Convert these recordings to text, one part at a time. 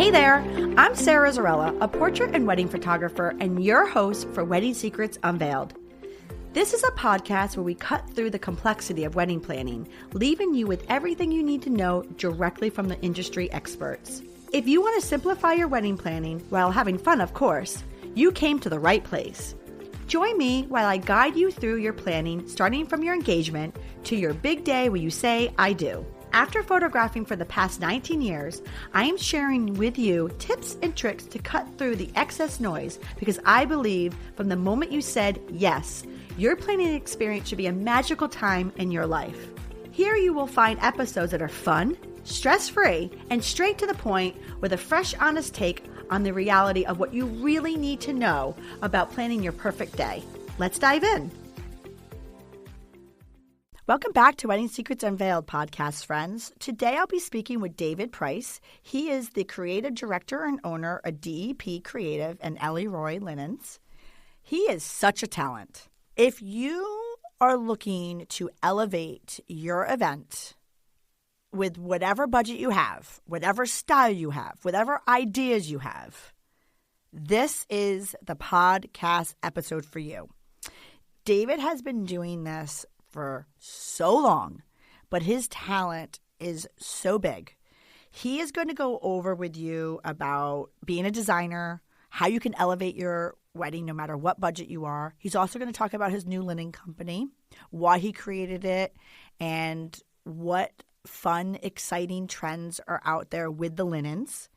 Hey there, I'm Sarah Zarella, a portrait and wedding photographer and your host for Wedding Secrets Unveiled. This is a podcast where we cut through the complexity of wedding planning, leaving you with everything you need to know directly from the industry experts. If you want to simplify your wedding planning while having fun, of course, you came to the right place. Join me while I guide you through your planning, starting from your engagement to your big day where you say, I do. After photographing for the past 19 years, I am sharing with you tips and tricks to cut through the excess noise because I believe from the moment you said yes, your planning experience should be a magical time in your life. Here you will find episodes that are fun, stress-free, and straight to the point with a fresh, honest take on the reality of what you really need to know about planning your perfect day. Let's dive in. Welcome back to Wedding Secrets Unveiled podcast, friends. Today I'll be speaking with David Price. He is the creative director and owner of DEP Creative and Elleroy Linens. He is such a talent. If you are looking to elevate your event with whatever budget you have, whatever style you have, whatever ideas you have, this is the podcast episode for you. David has been doing this for so long, but his talent is so big. He is going to go over with you about being a designer, how you can elevate your wedding no matter what budget you are. He's also going to talk about his new linen company, why he created it, and what fun, exciting trends are out there with the linens.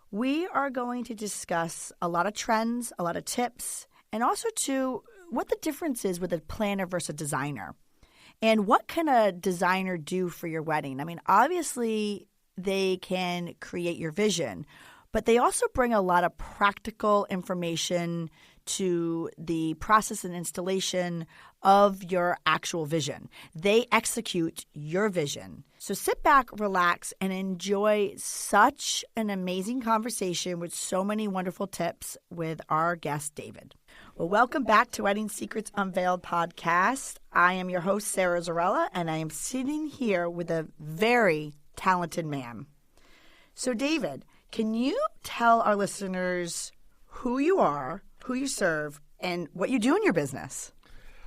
We are going to discuss a lot of trends, a lot of tips, and also too what the difference is with a planner versus a designer. And what can a designer do for your wedding? I mean, obviously they can create your vision, but they also bring a lot of practical information to the process and installation of your actual vision. They execute your vision. So sit back, relax, and enjoy such an amazing conversation with so many wonderful tips with our guest, David. Well, welcome back to Wedding Secrets Unveiled podcast. I am your host, Sarah Zarella, and I am sitting here with a very talented man. So, David, can you tell our listeners who you are, who you serve, and what you do in your business?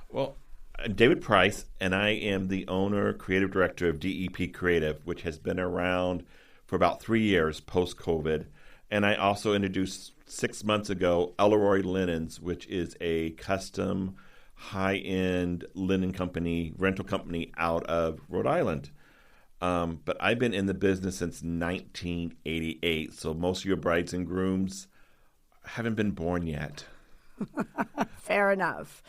Well, I'm David Price, and I am the owner, creative director of DEP Creative, which has been around for about 3 years post-COVID. And I also introduced 6 months ago Elleroy Linens, which is a custom, high-end linen company, rental company out of Rhode Island. But I've been in the business since 1988, so most of your brides and grooms haven't been born yet. Fair enough.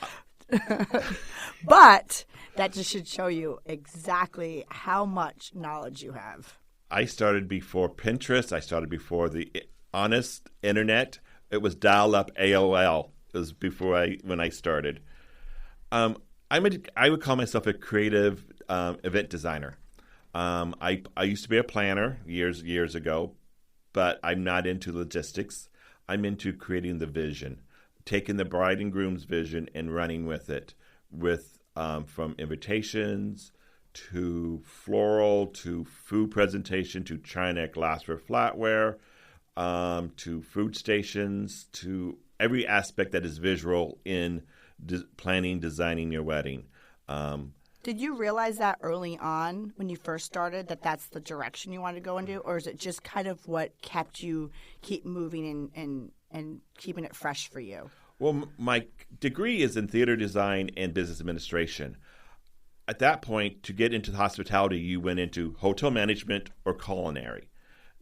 But that just should show you exactly how much knowledge you have. I started before Pinterest. I started before the honest internet. It was dial-up AOL. It was before when I started. I would call myself a creative event designer. I used to be a planner years ago, but I'm not into logistics. I'm into creating the vision, taking the bride and groom's vision and running with it, from invitations to floral to food presentation to china, glassware, flatware, to food stations, to every aspect that is visual in planning, designing your wedding. Did you realize that early on when you first started that that's the direction you wanted to go into, or is it just kind of what kept you keep moving and keeping it fresh for you? Well, my degree is in theater design and business administration. At that point, to get into hospitality, you went into hotel management or culinary.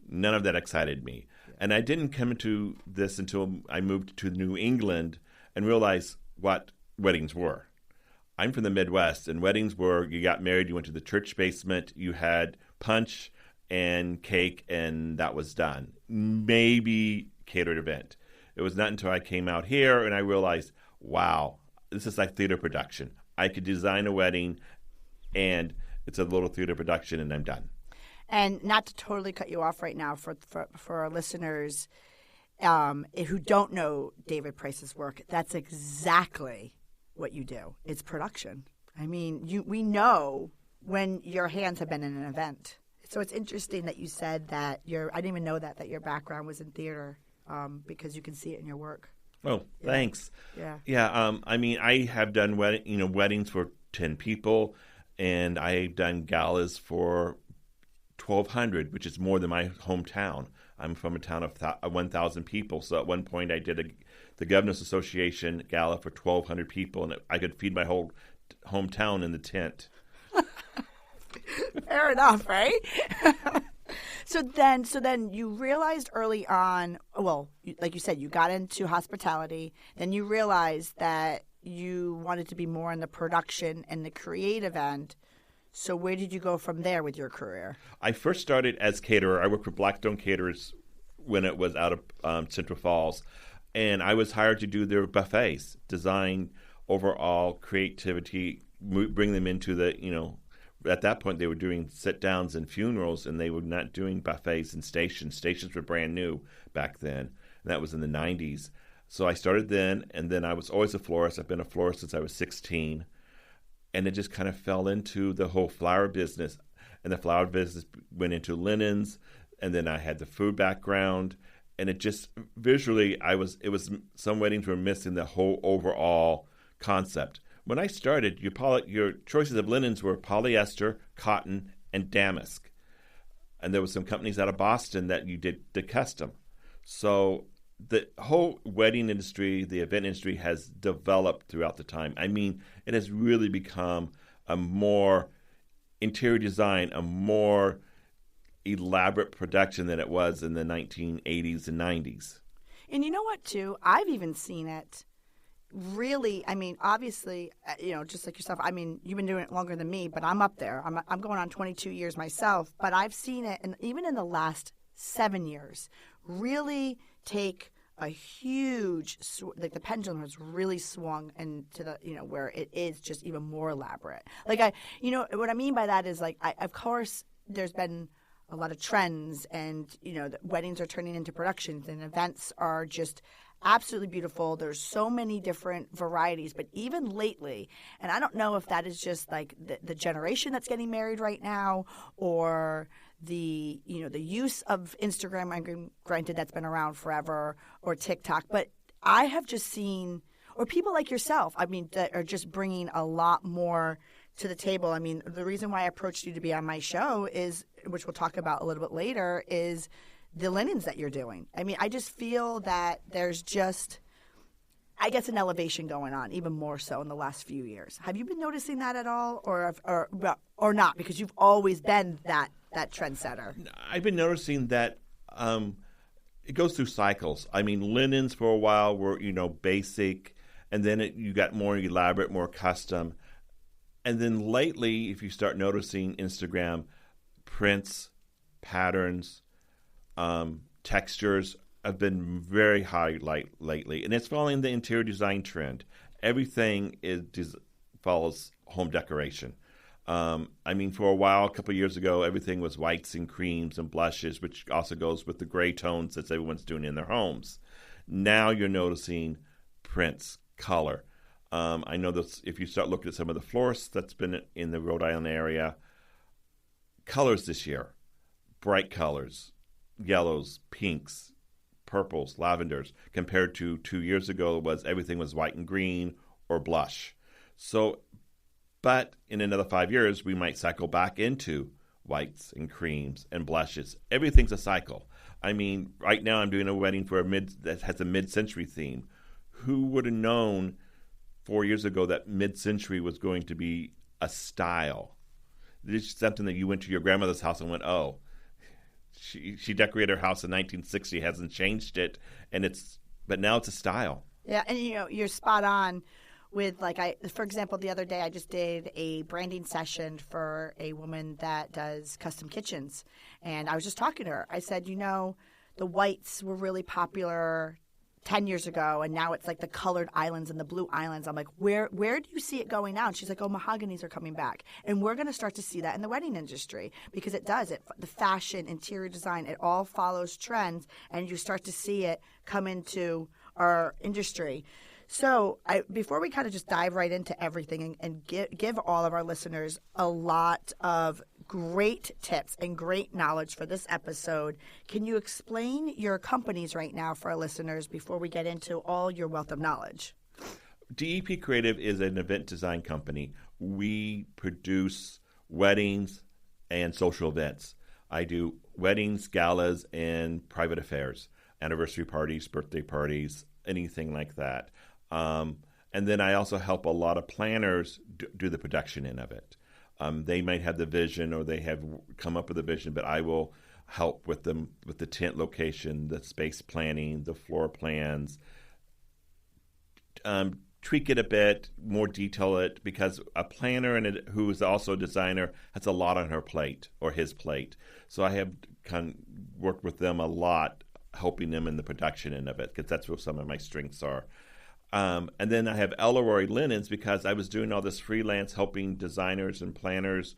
None of that excited me. Yeah. And I didn't come into this until I moved to New England and realized what weddings were. I'm from the Midwest, and weddings were you got married, you went to the church basement, you had punch and cake, and that was done. Maybe catered event. It was not until I came out here and I realized, wow, this is like theater production. I could design a wedding, and it's a little theater production, and I'm done. And not to totally cut you off right now for our listeners who don't know David Price's work, that's exactly what you do. It's production. I mean, we know when your hands have been in an event. So it's interesting that you said that I didn't even know that your background was in theater because you can see it in your work. Oh, thanks. Yeah. Yeah. I mean, I have done weddings for 10 people, and I've done galas for 1,200, which is more than my hometown. I'm from a town of 1,000 people. So at one point I did the Governors Association gala for 1,200 people, and I could feed my whole hometown in the tent. Fair enough, right? So then you realized early on, well, like you said, you got into hospitality. Then you realized that you wanted to be more in the production and the creative end. So where did you go from there with your career? I first started as caterer. I worked for Blackstone Caterers when it was out of Central Falls. And I was hired to do their buffets, design, overall creativity, bring them into the, at that point they were doing sit-downs and funerals, and they were not doing buffets and stations. Stations were brand new back then, and that was in the 90s. So I started then, and then I was always a florist. I've been a florist since I was 16. And it just kind of fell into the whole flower business. And the flower business went into linens, and then I had the food background. And it just, visually, some weddings were missing the whole overall concept. When I started, your choices of linens were polyester, cotton, and damask. And there were some companies out of Boston that you did the custom. So the whole wedding industry, the event industry has developed throughout the time. I mean, it has really become a more interior design, a more elaborate production than it was in the 1980s and 90s. And you know what, too? I've even seen it really, I mean, obviously, just like yourself, I mean, you've been doing it longer than me, but I'm up there. I'm going on 22 years myself, but I've seen it, and even in the last 7 years, really take a huge, like the pendulum has really swung into the, where it is just even more elaborate. Like what I mean by that is like, of course, there's been a lot of trends, and the weddings are turning into productions, and events are just absolutely beautiful. There's so many different varieties, but even lately, and I don't know if that is just like the generation that's getting married right now, or the use of Instagram. I mean, granted, that's been around forever, or TikTok, but I have just seen, or people like yourself, I mean, that are just bringing a lot more to the table. I mean, the reason why I approached you to be on my show is, which we'll talk about a little bit later, is the linens that you're doing. I mean, I just feel that there's just, I guess, an elevation going on, even more so in the last few years. Have you been noticing that at all, or not? Because you've always been that trendsetter. I've been noticing that it goes through cycles. I mean, linens for a while were, basic, and then you got more elaborate, more custom. And then lately, if you start noticing Instagram, prints, patterns, textures have been very high lately. And it's following the interior design trend. Everything follows home decoration. I mean, for a while, a couple of years ago, everything was whites and creams and blushes, which also goes with the gray tones that everyone's doing in their homes. Now you're noticing prints, color. I know that if you start looking at some of the florists that's been in the Rhode Island area, colors this year, bright colors, yellows, pinks, purples, lavenders, compared to 2 years ago, everything was white and green or blush. So, but in another 5 years, we might cycle back into whites and creams and blushes. Everything's a cycle. I mean, right now I'm doing a wedding that has a mid-century theme. Who would have known 4 years ago that mid-century was going to be a style? It's something that you went to your grandmother's house and went, oh, she decorated her house in 1960, hasn't changed it, but now it's a style. Yeah, and you're spot on with, for example, the other day I just did a branding session for a woman that does custom kitchens, and I was just talking to her. I said, the whites were really popular 10 years ago, and now it's like the colored islands and the blue islands. I'm like, where do you see it going now? And she's like, oh, mahoganies are coming back. And we're going to start to see that in the wedding industry, because it does. The fashion, interior design, it all follows trends, and you start to see it come into our industry. So before we kind of just dive right into everything and give all of our listeners a lot of great tips and great knowledge for this episode. Can you explain your companies right now for our listeners before we get into all your wealth of knowledge? DEP Creative is an event design company. We produce weddings and social events. I do weddings, galas, and private affairs, anniversary parties, birthday parties, anything like that. And then I also help a lot of planners do the production end of it. They might have the vision or they have come up with a vision, but I will help with them with the tent location, the space planning, the floor plans, tweak it a bit, more detail it, because a planner who is also a designer has a lot on her plate or his plate. So I have kind of worked with them a lot, helping them in the production end of it, because that's where some of my strengths are. And then I have Elleroy linens, because I was doing all this freelance helping designers and planners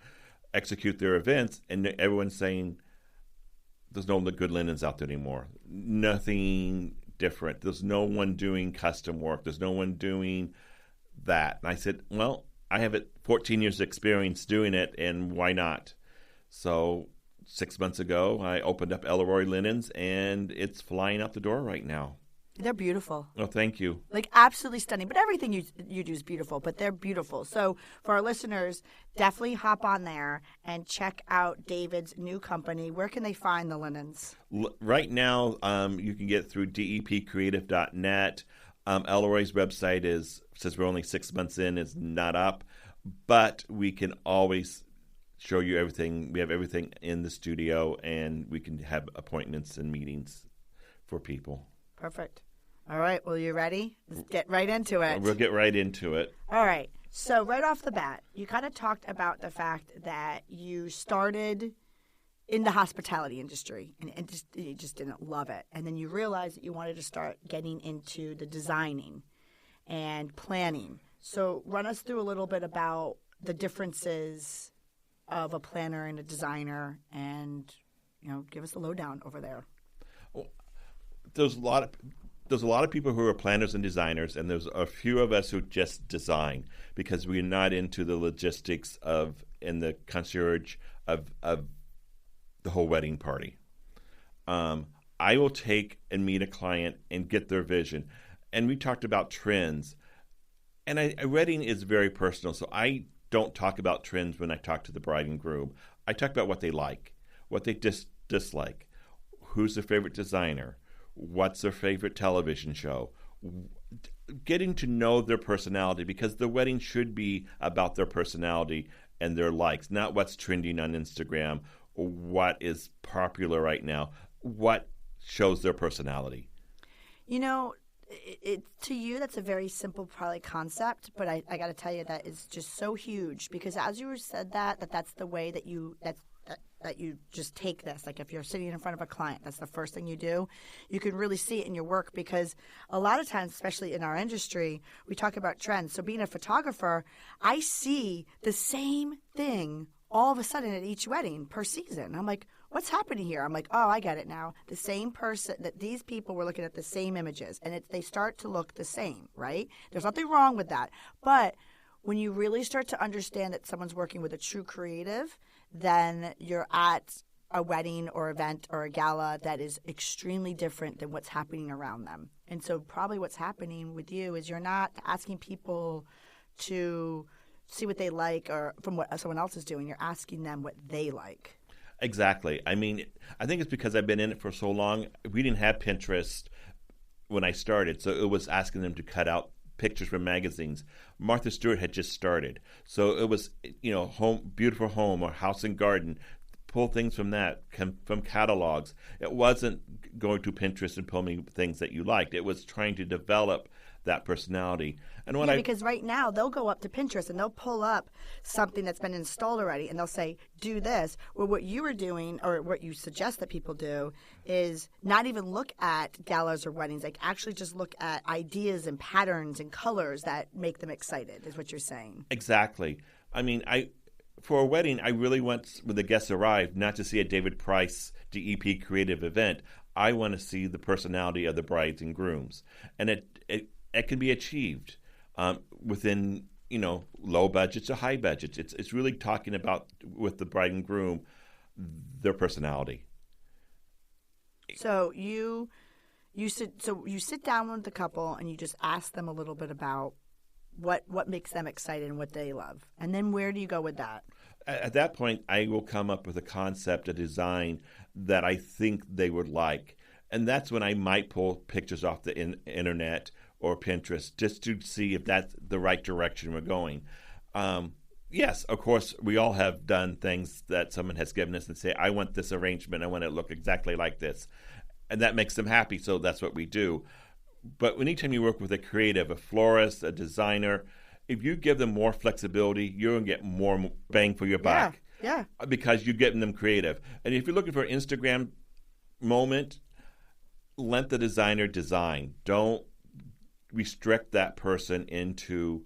execute their events, and everyone's saying there's no good linens out there anymore. Nothing different. There's no one doing custom work. There's no one doing that. And I said, well, I have 14 years experience doing it, and why not? So 6 months ago, I opened up Elleroy Linens, and it's flying out the door right now. They're beautiful. Oh, thank you. Like, absolutely stunning. But everything you do is beautiful, but they're beautiful. So for our listeners, definitely hop on there and check out David's new company. Where can they find the linens? Right now, you can get through depcreative.net. Elleroy's website since we're only 6 months in, is not up. But we can always show you everything. We have everything in the studio, and we can have appointments and meetings for people. Perfect. All right. Well, you ready? Let's get right into it. We'll get right into it. All right. So right off the bat, you kind of talked about the fact that you started in the hospitality industry and you just didn't love it. And then you realized that you wanted to start getting into the designing and planning. So run us through a little bit about the differences of a planner and a designer, and give us a lowdown over there. There's a lot of people who are planners and designers, and there's a few of us who just design because we're not into the logistics and the concierge of the whole wedding party. I will take and meet a client and get their vision. And we talked about trends. And a wedding is very personal, so I don't talk about trends when I talk to the bride and groom. I talk about what they like, what they dislike, who's their favorite designer, what's their favorite television show, getting to know their personality, because the wedding should be about their personality and their likes, not what's trending on Instagram or what is popular right now, what shows their personality. To you, that's a very simple probably concept, but I got to tell you that is just so huge, because as you said that's the way that you just take this. Like, if you're sitting in front of a client, that's the first thing you do. You can really see it in your work, because a lot of times, especially in our industry, we talk about trends. So being a photographer, I see the same thing all of a sudden at each wedding per season. I'm like, what's happening here? I'm like, oh, I get it now. The same person, that these people were looking at the same images, and they start to look the same, right? There's nothing wrong with that. But when you really start to understand that someone's working with a true creative, then you're at a wedding or event or a gala that is extremely different than what's happening around them. And so probably what's happening with you is you're not asking people to see what they like or from what someone else is doing. You're asking them what they like. Exactly. I mean, I think it's because I've been in it for so long. We didn't have Pinterest when I started, so it was asking them to cut out pictures from magazines. Martha Stewart had just started, so it was beautiful home or house and garden. Pull things from that, from catalogs. It wasn't going to Pinterest and pulling things that you liked. It was trying to develop that personality. And because right now they'll go up to Pinterest and they'll pull up something that's been installed already, and they'll say, do this. Well, what you were doing, or what you suggest that people do, is not even look at galas or weddings, like actually just look at ideas and patterns and colors that make them excited, is what you're saying. Exactly. I mean, for a wedding, I really want, when the guests arrive, not to see a David Price DEP creative event. I want to see the personality of the brides and grooms. And it can be achieved within low budgets to high budgets. It's really talking about, with the bride and groom, their personality. So you sit down with the couple and you just ask them a little bit about what makes them excited and what they love. And then where do you go with that? At that point, I will come up with a concept, a design that I think they would like. And that's when I might pull pictures off the internet or Pinterest just to see if that's the right direction we're going. Yes, of course, we all have done things that someone has given us and say, I want this arrangement. I want it to look exactly like this. And that makes them happy, so that's what we do. But anytime you work with a creative, a florist, a designer, if you give them more flexibility, you're going to get more bang for your buck. Yeah. Because you're getting them creative. And if you're looking for an Instagram moment, let the designer design. Don't restrict that person into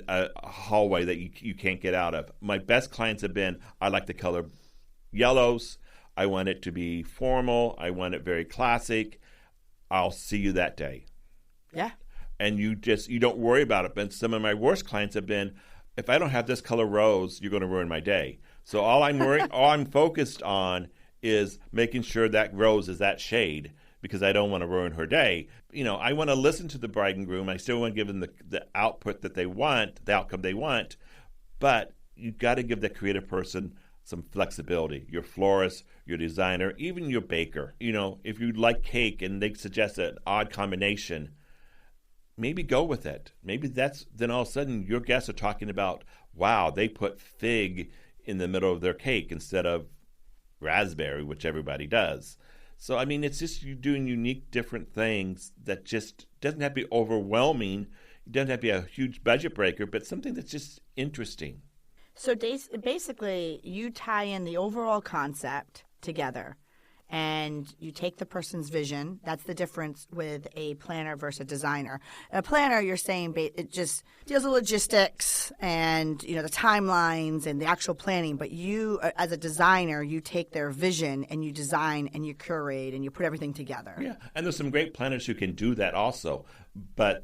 a hallway that you can't get out of. My best clients have been, I like the color yellows. I want it to be formal. I want it very classic. I'll see you that day. Yeah. And you don't worry about it. But some of my worst clients have been, if I don't have this color rose, you're going to ruin my day. So all I'm focused on is making sure that rose is that shade, because I don't want to ruin her day. I want to listen to the bride and groom. I still want to give them the output that they want, the outcome they want. But you've got to give the creative person some flexibility. Your florist, your designer, even your baker. If you like cake and they suggest an odd combination, maybe go with it. Maybe then all of a sudden your guests are talking about, wow, they put fig in the middle of their cake instead of raspberry, which everybody does. So, it's just you doing unique, different things that just doesn't have to be overwhelming. It doesn't have to be a huge budget breaker, but something that's just interesting. So basically, you tie in the overall concept together, and you take the person's vision. That's the difference with a planner versus a designer. A planner, you're saying it just deals with logistics and the timelines and the actual planning. But you, as a designer, you take their vision and you design and you curate and you put everything together. Yeah, and there's some great planners who can do that also. But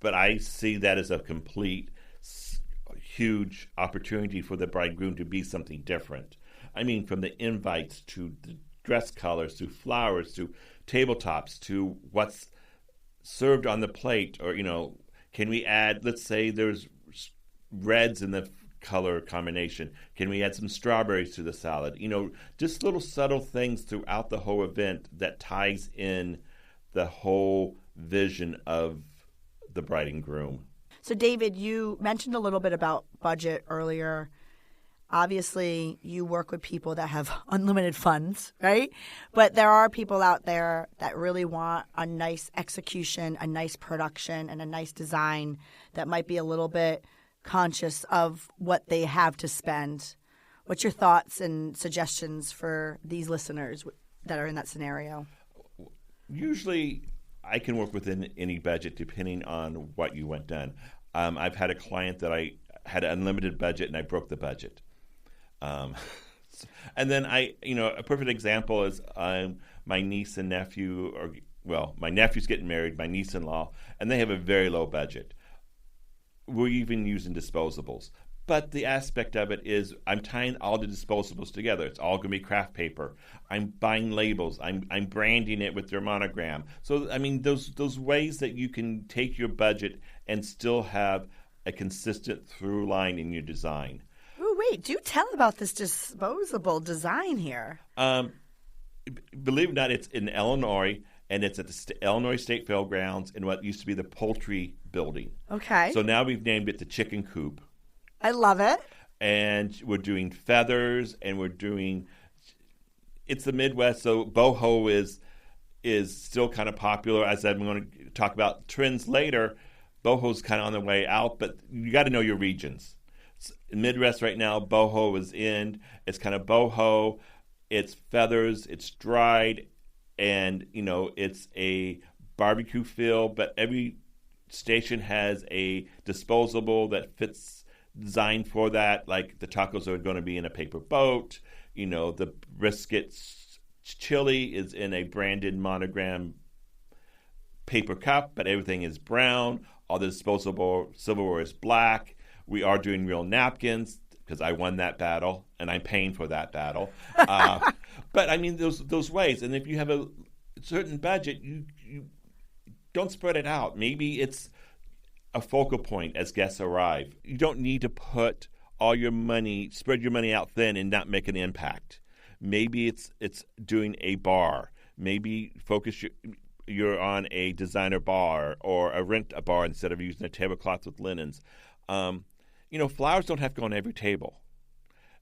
I see that as a complete huge opportunity for the bride and groom to be something different. From the invites to the dress colors to flowers to tabletops to what's served on the plate, or can we add, let's say there's reds in the color combination, can we add some strawberries to the salad? Just little subtle things throughout the whole event that ties in the whole vision of the bride and groom. So, David, you mentioned a little bit about budget earlier. Obviously, you work with people that have unlimited funds, right? But there are people out there that really want a nice execution, a nice production, and a nice design that might be a little bit conscious of what they have to spend. What's your thoughts and suggestions for these listeners that are in that scenario? Usually, I can work within any budget depending on what you want done. I've had a client that I had an unlimited budget and I broke the budget. And then a perfect example is my niece and nephew, my nephew's getting married, my niece-in-law, and they have a very low budget. We're even using disposables. But the aspect of it is I'm tying all the disposables together. It's all going to be craft paper. I'm buying labels. I'm branding it with their monogram. So, those ways that you can take your budget and still have a consistent through line in your design. Oh, wait. Do tell about this disposable design here. Believe it or not, it's in Illinois, and it's at the Illinois State Fairgrounds in what used to be the poultry building. Okay. So now we've named it the Chicken Coop. I love it. And we're doing feathers, and it's the Midwest, so boho is still kind of popular. As I'm going to talk about trends later, boho's kind of on the way out, but you got to know your regions. In Midwest right now, boho is in. It's kind of boho. It's feathers. It's dried, and it's a barbecue feel. But every station has a disposable that fits. Designed for that, like the tacos are going to be in a paper boat. The brisket chili is in a branded monogram paper cup, but everything is brown. All the disposable silverware is black. We are doing real napkins because I won that battle, and I'm paying for that battle. But I mean, those ways. And if you have a certain budget, you don't spread it out. Maybe it's a focal point as guests arrive. You don't need to put all your money, spread your money out thin and not make an impact. Maybe it's doing a bar. Maybe focus you're on a designer bar or rent a bar instead of using a tablecloth with linens. Flowers don't have to go on every table.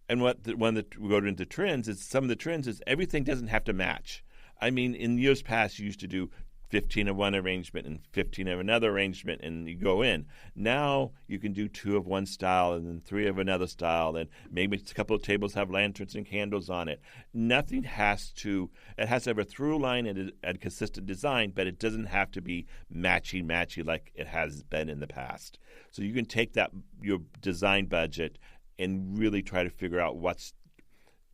And when we go into trends, some of the trends is everything doesn't have to match. I mean, in years past, you used to do 15 of one arrangement and 15 of another arrangement, and you go in. Now you can do 2 of one style and then 3 of another style, and maybe a couple of tables have lanterns and candles on it. It has to have a through line and a consistent design, but it doesn't have to be matchy like it has been in the past. So you can take your design budget and really try to figure out what's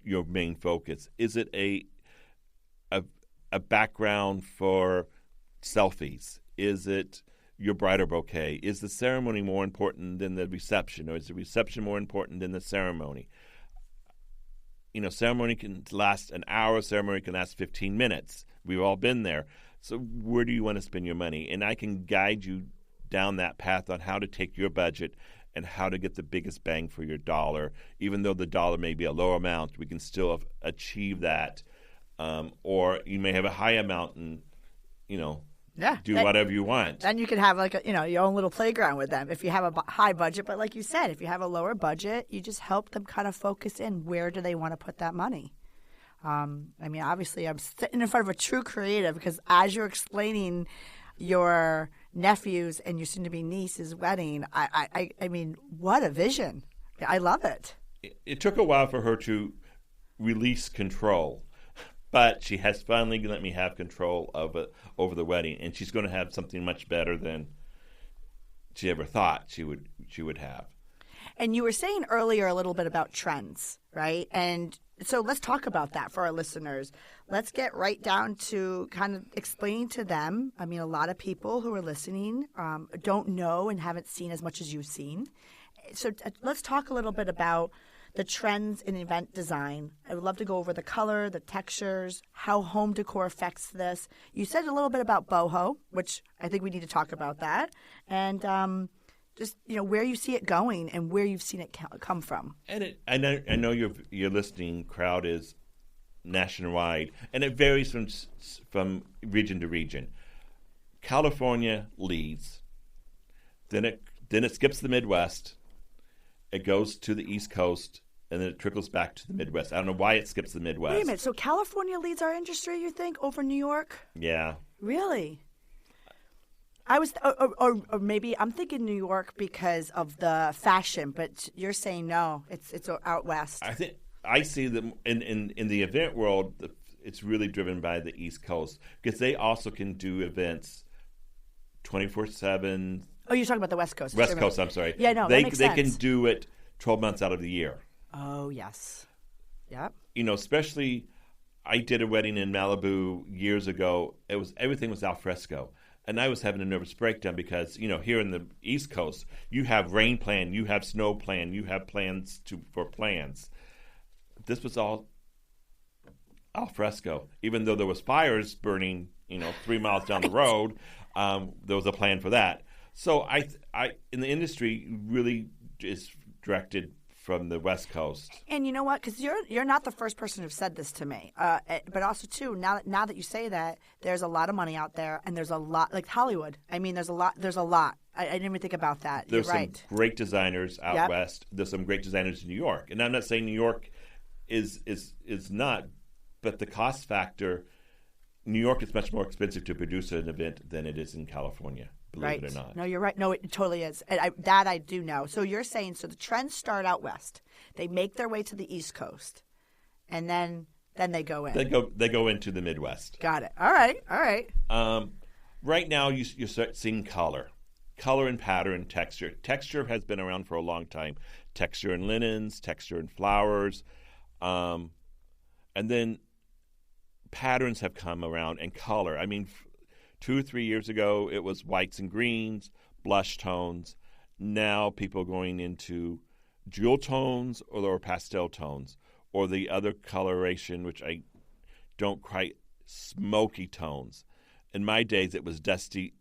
your main focus. Is it a background for selfies? Is it your bridal bouquet? Is the ceremony more important than the reception, or is the reception more important than the ceremony? Ceremony can last an hour, ceremony can last 15 minutes. We've all been there. So where do you want to spend your money? And I can guide you down that path on how to take your budget and how to get the biggest bang for your dollar. Even though the dollar may be a low amount, we can still achieve that. Or you may have a high amount and, do whatever you want. Then you can have your own little playground with them if you have a high budget. But like you said, if you have a lower budget, you just help them kind of focus in where do they want to put that money. Obviously I'm sitting in front of a true creative because as you're explaining your nephew's and your soon-to-be niece's wedding, I mean, what a vision. I love it. It took a while for her to release control. But she has finally let me have control of it over the wedding, and she's going to have something much better than she ever thought she would have. And you were saying earlier a little bit about trends, right? And so let's talk about that for our listeners. Let's get right down to kind of explaining to them. I mean, a lot of people who are listening don't know and haven't seen as much as you've seen. So let's talk a little bit about the trends in event design. I would love to go over the color, the textures, how home decor affects this. You said a little bit about boho, which I think we need to talk about that, and just where you see it going and where you've seen it come from. And I know your listening crowd is nationwide, and it varies from region to region. California leads, then it skips the Midwest, it goes to the East Coast, and then it trickles back to the Midwest. I don't know why it skips the Midwest. Wait a minute. So California leads our industry, you think, over New York? Yeah. Really? I was, or maybe I'm thinking New York because of the fashion, but you're saying no, it's out west. I see that in the event world, it's really driven by the East Coast because they also can do events 24/7. Oh, you're talking about the West Coast. West Coast, I'm sorry. Yeah, no, that makes sense. They can do it 12 months out of the year. Oh, yes. Yep. Especially I did a wedding in Malibu years ago. Everything was al fresco. And I was having a nervous breakdown because, here in the East Coast, you have rain plan, you have snow plan, you have plans for plans. This was all al fresco. Even though there was fires burning, 3 miles down the road, there was a plan for that. So I in the industry really is directed from the West Coast. And you know what? Because you're not the first person who've said this to me. But also too, now that you say that, there's a lot of money out there, and there's a lot like Hollywood. I mean, there's a lot. I didn't even think about that. There's you're right. Some great designers out west. There's some great designers in New York, and I'm not saying New York is not, but the cost factor. New York is much more expensive to produce an event than it is in California. Believe it or not. No, you're right. No, it totally is. And I do know. So you're saying, so the trends start out west. They make their way to the East Coast, and then they go in. They go into the Midwest. Got it. All right. Right now, you start seeing color and pattern, texture. Texture has been around for a long time. Texture in linens, texture in flowers, and then patterns have come around and color. I mean, 2 or 3 years ago, it was whites and greens, blush tones. Now people are going into jewel tones or pastel tones, or the other coloration, which I don't quite, smoky tones. In my days, it was dusty,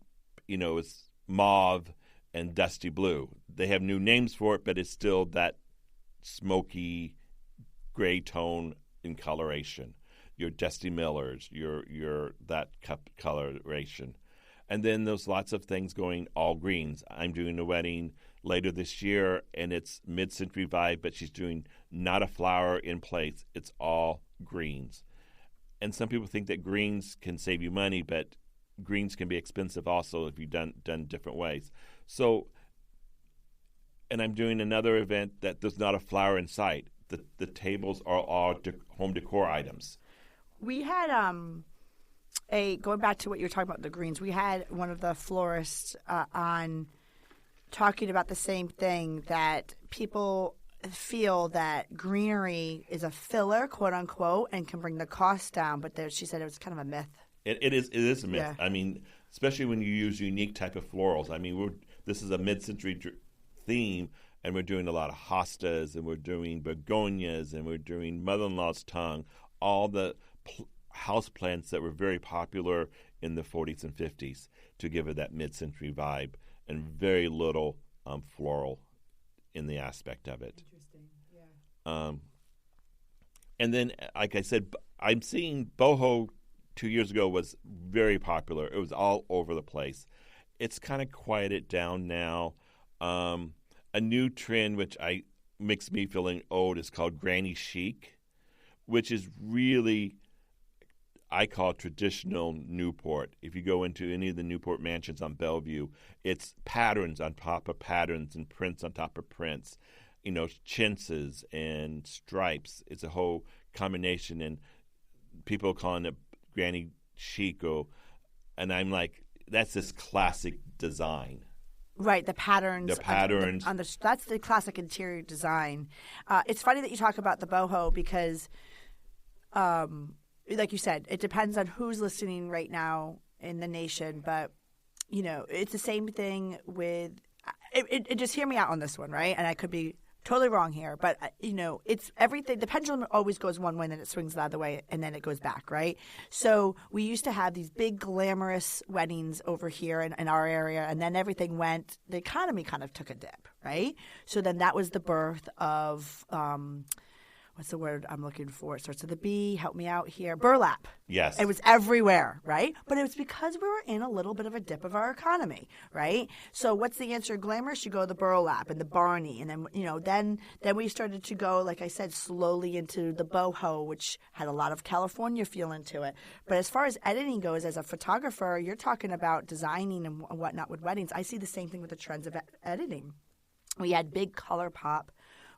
it's mauve and dusty blue. They have new names for it, but it's still that smoky gray tone in coloration. Your Dusty Millers, your that coloration. And then there's lots of things going all greens. I'm doing a wedding later this year, and it's mid-century vibe, but she's doing not a flower in place. It's all greens. And some people think that greens can save you money, but greens can be expensive also if you've done different ways. So, and I'm doing another event that there's not a flower in sight. The tables are all home decor items. We had going back to what you were talking about, the greens, we had one of the florists on talking about the same thing, that people feel that greenery is a filler, quote unquote, and can bring the cost down. But she said it was kind of a myth. It is a myth. Yeah. I mean, especially when you use unique type of florals. I mean, this is a mid-century theme, and we're doing a lot of hostas, and we're doing begonias, and we're doing mother-in-law's tongue, all the house plants that were very popular in the 40s and 50s to give it that mid-century vibe, and very little floral in the aspect of it. Interesting, yeah. And then, like I said, I'm seeing boho 2 years ago was very popular. It was all over the place. It's kind of quieted down now. A new trend, which makes me feeling old, is called granny chic, which is really, I call traditional Newport. If you go into any of the Newport mansions on Bellevue, it's patterns on top of patterns and prints on top of prints, chintzes and stripes. It's a whole combination, and people are calling it granny chic, and I'm like, that's this classic design. Right, the patterns. The patterns. That's the classic interior design. It's funny that you talk about the boho because, like you said, it depends on who's listening right now in the nation. But, it's the same thing with it. Just hear me out on this one, right? And I could be totally wrong here. But, it's everything. The pendulum always goes one way and then it swings the other way and then it goes back, right? So we used to have these big glamorous weddings over here in our area, and then everything went – the economy kind of took a dip, right? So then that was the birth of what's the word I'm looking for? It starts with a B. Help me out here. Burlap. Yes. It was everywhere, right? But it was because we were in a little bit of a dip of our economy, right? So what's the answer? Glamorous, you go the burlap and the Barney. And then, then we started to go, like I said, slowly into the boho, which had a lot of California feel into it. But as far as editing goes, as a photographer, you're talking about designing and whatnot with weddings. I see the same thing with the trends of editing. We had big color pop.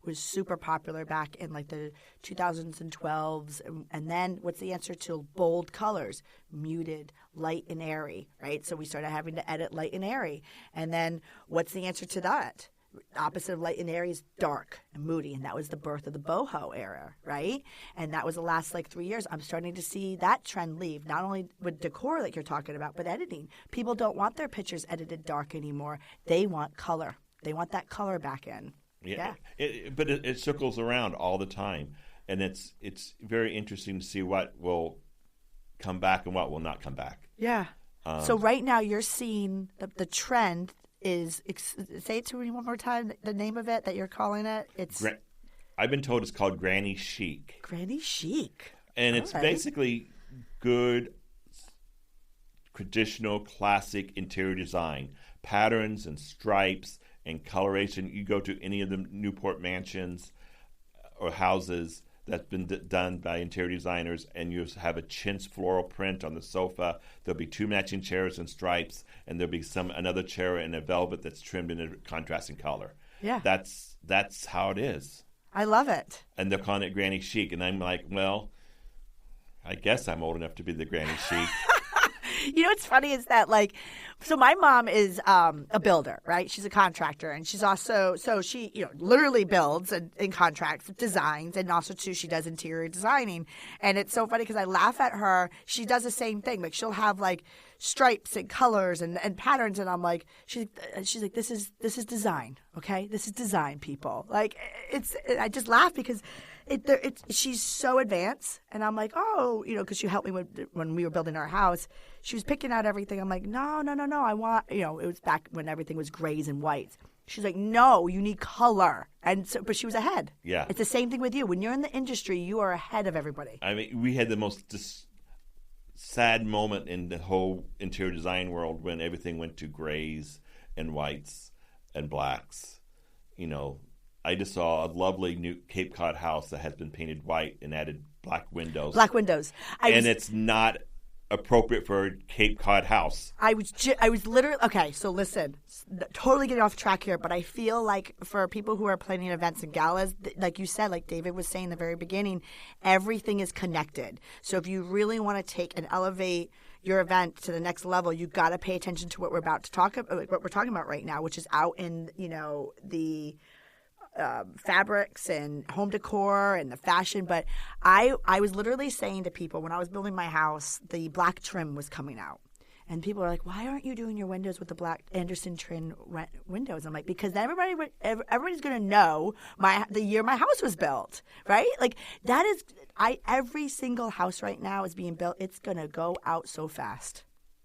Was super popular back in like the 2000s and 12s. And then what's the answer to bold colors? Muted, light and airy, right? So we started having to edit light and airy. And then what's the answer to that? Opposite of light and airy is dark and moody. And that was the birth of the boho era, right? And that was the last 3 years. I'm starting to see that trend leave, not only with decor like you're talking about, but editing. People don't want their pictures edited dark anymore. They want color. They want that color back in. Yeah. But it circles around all the time, and it's very interesting to see what will come back and what will not come back. Yeah. So right now you're seeing the trend is say it to me one more time. The name of it that you're calling it. It's I've been told it's called granny chic. Granny chic, and it's basically good traditional classic interior design, patterns and stripes and coloration. You go to any of the Newport mansions or houses that's been done by interior designers, and you have a chintz floral print on the sofa. There'll be 2 matching chairs and stripes, and there'll be another chair in a velvet that's trimmed in a contrasting color. Yeah, that's how it is. I love it. And they're calling it granny chic, and I'm like, well, I guess I'm old enough to be the granny chic. You know what's funny is that, like, so my mom is a builder, right? She's a contractor, and she's also, so she, literally builds and contracts, designs, and also, too, she does interior designing. And it's so funny because I laugh at her. She does the same thing. Like, she'll have, like, stripes and colors and patterns, and I'm like, she's like, this is design, okay? This is design, people. Like, I just laugh because she's so advanced, and I'm like, oh, because she helped me when we were building our house. She was picking out everything. I'm like, no, I want, it was back when everything was grays and whites. She's like, no, you need color. And so, but she was ahead. Yeah. It's the same thing with you. When you're in the industry, you are ahead of everybody. I mean, we had the most sad moment in the whole interior design world when everything went to grays and whites and blacks. I just saw a lovely new Cape Cod house that has been painted white and added black windows. It's not appropriate for a Cape Cod house. I was literally, okay, so listen, totally getting off track here, but I feel like for people who are planning events and galas, like you said, like David was saying in the very beginning, everything is connected. So if you really want to take and elevate your event to the next level, you got to pay attention to what we're about to talk about, what we're talking about right now, which is out in, the fabrics and home decor and the fashion. But I was literally saying to people when I was building my house, the black trim was coming out. And people are like, why aren't you doing your windows with the black Anderson trim windows? I'm like, because everybody's going to know the year my house was built, right? Like that is, every single house right now is being built. It's going to go out so fast.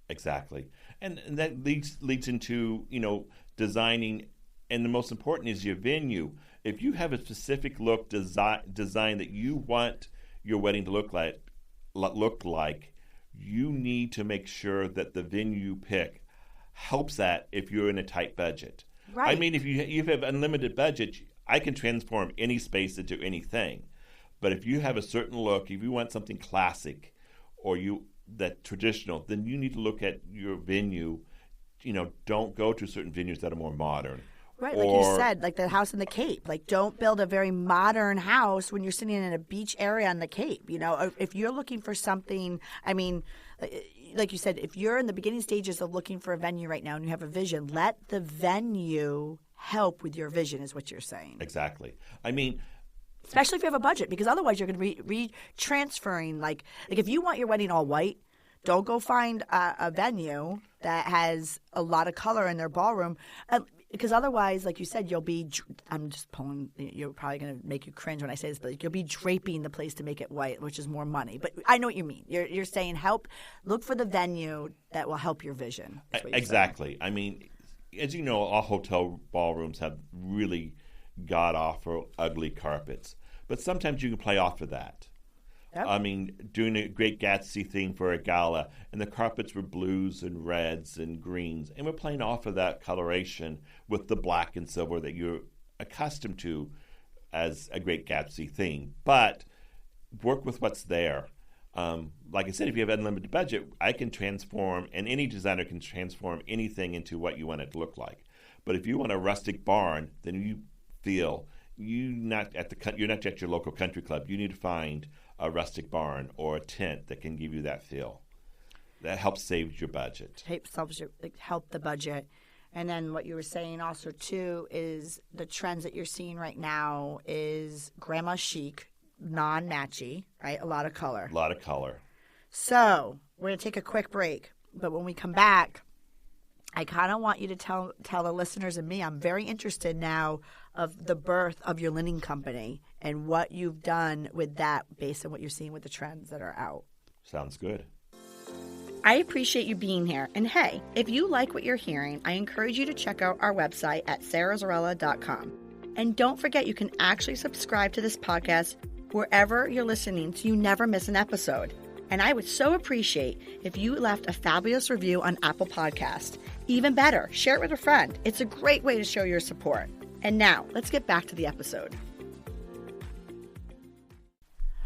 Exactly. And that leads into, designing. And the most important is your venue. If you have a specific look design that you want your wedding to look like, you need to make sure that the venue you pick helps that if you're in a tight budget. Right. I mean, if you have unlimited budget, I can transform any space into anything. But if you have a certain look, if you want something classic or that traditional, then you need to look at your venue. Don't go to certain venues that are more modern. Right, like you said, like the house in the Cape. Like, don't build a very modern house when you're sitting in a beach area on the Cape. If you're looking for something, I mean, like you said, if you're in the beginning stages of looking for a venue right now and you have a vision, let the venue help with your vision is what you're saying. Exactly. I mean, especially if you have a budget, because otherwise you're going to be transferring. Like if you want your wedding all white, don't go find a venue that has a lot of color in their ballroom. Because otherwise, like you said, you're probably going to make you cringe when I say this, but you'll be draping the place to make it white, which is more money. But I know what you mean. You're saying look for the venue that will help your vision. Exactly. Saying. I mean, as you know, all hotel ballrooms have really god-awful, ugly carpets. But sometimes you can play off of that. Yep. I mean, doing a Great Gatsby thing for a gala, and the carpets were blues and reds and greens, and we're playing off of that coloration with the black and silver that you're accustomed to as a Great Gatsby thing. But work with what's there. Like I said, if you have unlimited budget, I can transform, and any designer can transform anything into what you want it to look like. But if you want a rustic barn, then you feel you're not at your local country club. You need to find a rustic barn or a tent that can give you that feel. That helps save your budget. Help the budget. And then what you were saying also, too, is the trends that you're seeing right now is grandma chic, non-matchy, right? A lot of color. A lot of color. So we're going to take a quick break. But when we come back, I kind of want you to tell the listeners and me, I'm very interested now of the birth of your linen company and what you've done with that based on what you're seeing with the trends that are out. Sounds good. I appreciate you being here. And hey, if you like what you're hearing, I encourage you to check out our website at sarahzarella.com. And don't forget, you can actually subscribe to this podcast wherever you're listening so you never miss an episode. And I would so appreciate if you left a fabulous review on Apple Podcasts. Even better, share it with a friend. It's a great way to show your support. And now, let's get back to the episode.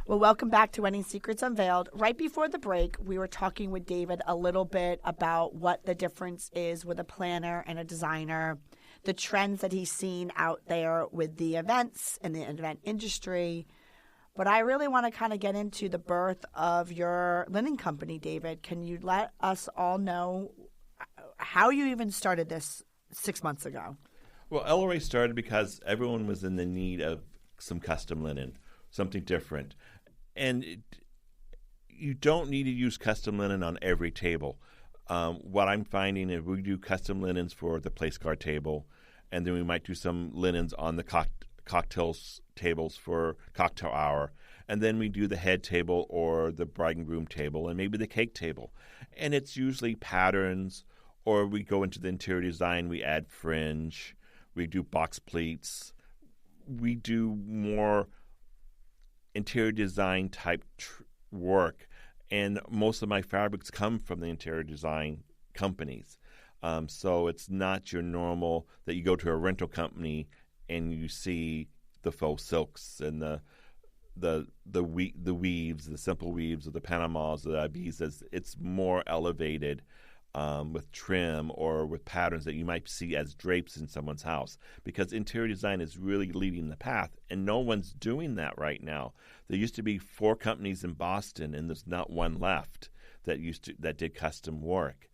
Well, welcome back to Wedding Secrets Unveiled. Right before the break, we were talking with David a little bit about what the difference is with a planner and a designer, the trends that he's seen out there with the events and the event industry. But I really want to kind of get into the birth of your linen company, David. Can you let us all know how you even started this 6 months ago? Well, Elleroy started because everyone was in the need of some custom linen, something different. And you don't need to use custom linen on every table. What I'm finding is we do custom linens for the place card table, and then we might do some linens on the cocktails tables for cocktail hour, and then we do the head table or the bride and groom table and maybe the cake table. And it's usually patterns, or we go into the interior design, we add fringe, we do box pleats, we do more interior design type work, and most of my fabrics come from the interior design companies. So it's not your normal that you go to a rental company and you see the faux silks and the weaves, the simple weaves, or the Panamas, or the Ibizas. It's more elevated with trim or with patterns that you might see as drapes in someone's house, because interior design is really leading the path, and no one's doing that right now. There used to be 4 companies in Boston, and there's not one left that did custom work,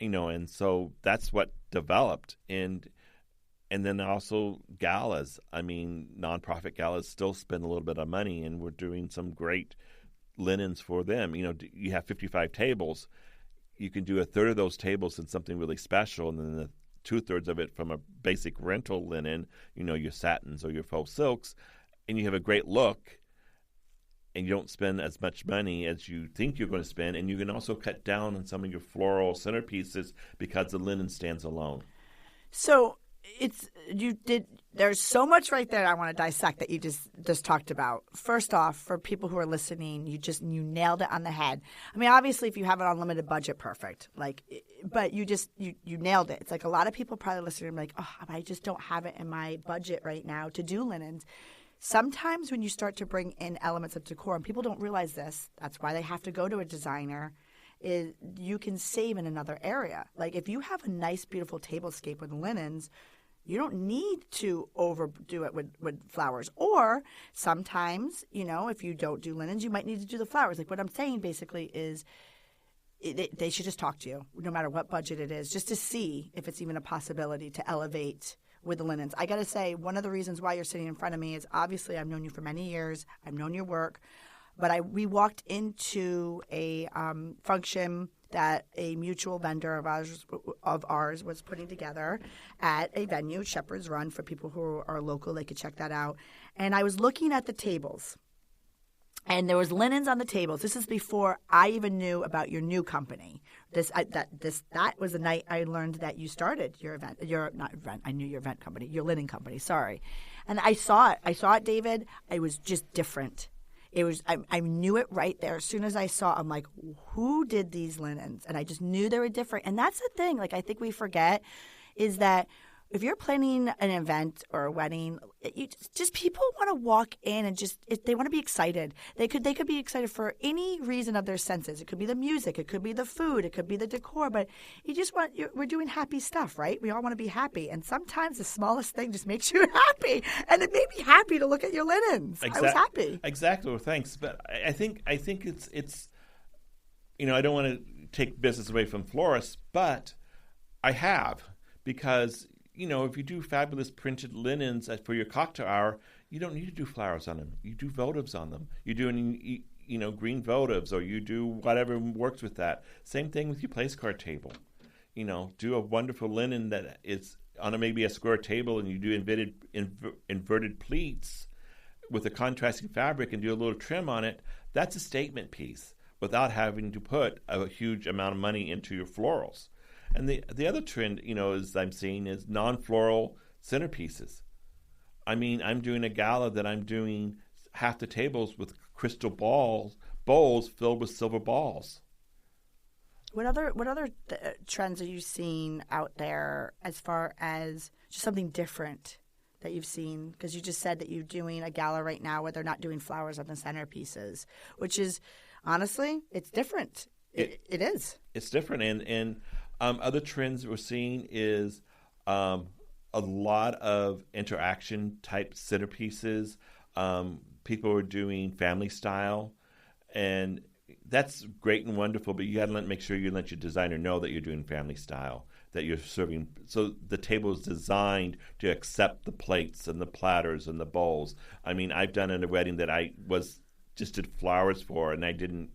and so that's what developed. And then also galas. I mean, nonprofit galas still spend a little bit of money, and we're doing some great linens for them. You have 55 tables. You can do a third of those tables in something really special, and then the 2/3 of it from a basic rental linen, your satins or your faux silks, and you have a great look, and you don't spend as much money as you think you're going to spend, and you can also cut down on some of your floral centerpieces because the linen stands alone. So there's so much right there I want to dissect that you just talked about. First off, for people who are listening, you nailed it on the head. I mean, obviously, if you have an unlimited budget, perfect. But you nailed it. It's like a lot of people probably listening are like, oh, I just don't have it in my budget right now to do linens. Sometimes when you start to bring in elements of decor, and people don't realize this, that's why they have to go to a designer, is you can save in another area. Like if you have a nice, beautiful tablescape with linens, you don't need to overdo it with flowers. Or sometimes, if you don't do linens, you might need to do the flowers. Like what I'm saying basically is they should just talk to you, no matter what budget it is, just to see if it's even a possibility to elevate with the linens. I got to say, one of the reasons why you're sitting in front of me is obviously I've known you for many years. I've known your work. But we walked into a function that a mutual vendor of ours was putting together at a venue, Shepherd's Run. For people who are local, they could check that out. And I was looking at the tables, and there was linens on the tables. This is before I even knew about your new company. That was the night I learned that you started your event. I knew your event company, your linen company. Sorry, and I saw it. I saw it, David. It was just different. I knew it right there. As soon as I saw, I'm like, who did these linens? And I just knew they were different. And that's the thing. Like I think we forget is that if you're planning an event or a wedding, just people want to walk in and they want to be excited. They could be excited for any reason of their senses. It could be the music, it could be the food, it could be the decor. But we're doing happy stuff, right? We all want to be happy, and sometimes the smallest thing just makes you happy. And it made me happy to look at your linens. I was happy. Exactly. Well, thanks. But I think it's I don't want to take business away from florists, but I have, because if you do fabulous printed linens for your cocktail hour, you don't need to do flowers on them. You do votives on them. You do green votives, or you do whatever works with that. Same thing with your place card table. Do a wonderful linen that is on maybe a square table, and you do inverted pleats with a contrasting fabric and do a little trim on it. That's a statement piece without having to put a huge amount of money into your florals. And the other trend, as I'm seeing, is non-floral centerpieces. I mean, I'm doing a gala that I'm doing half the tables with crystal bowls filled with silver balls. What other trends are you seeing out there as far as just something different that you've seen? Because you just said that you're doing a gala right now where they're not doing flowers on the centerpieces, which is, honestly, it's different. It is. It's different. And other trends we're seeing is a lot of interaction type centerpieces. people are doing family style, and that's great and wonderful, but you got to make sure you let your designer know that you're doing family style, that you're serving. So the table is designed to accept the plates and the platters and the bowls. I mean, I've done in a wedding that I just did flowers for, and I didn't.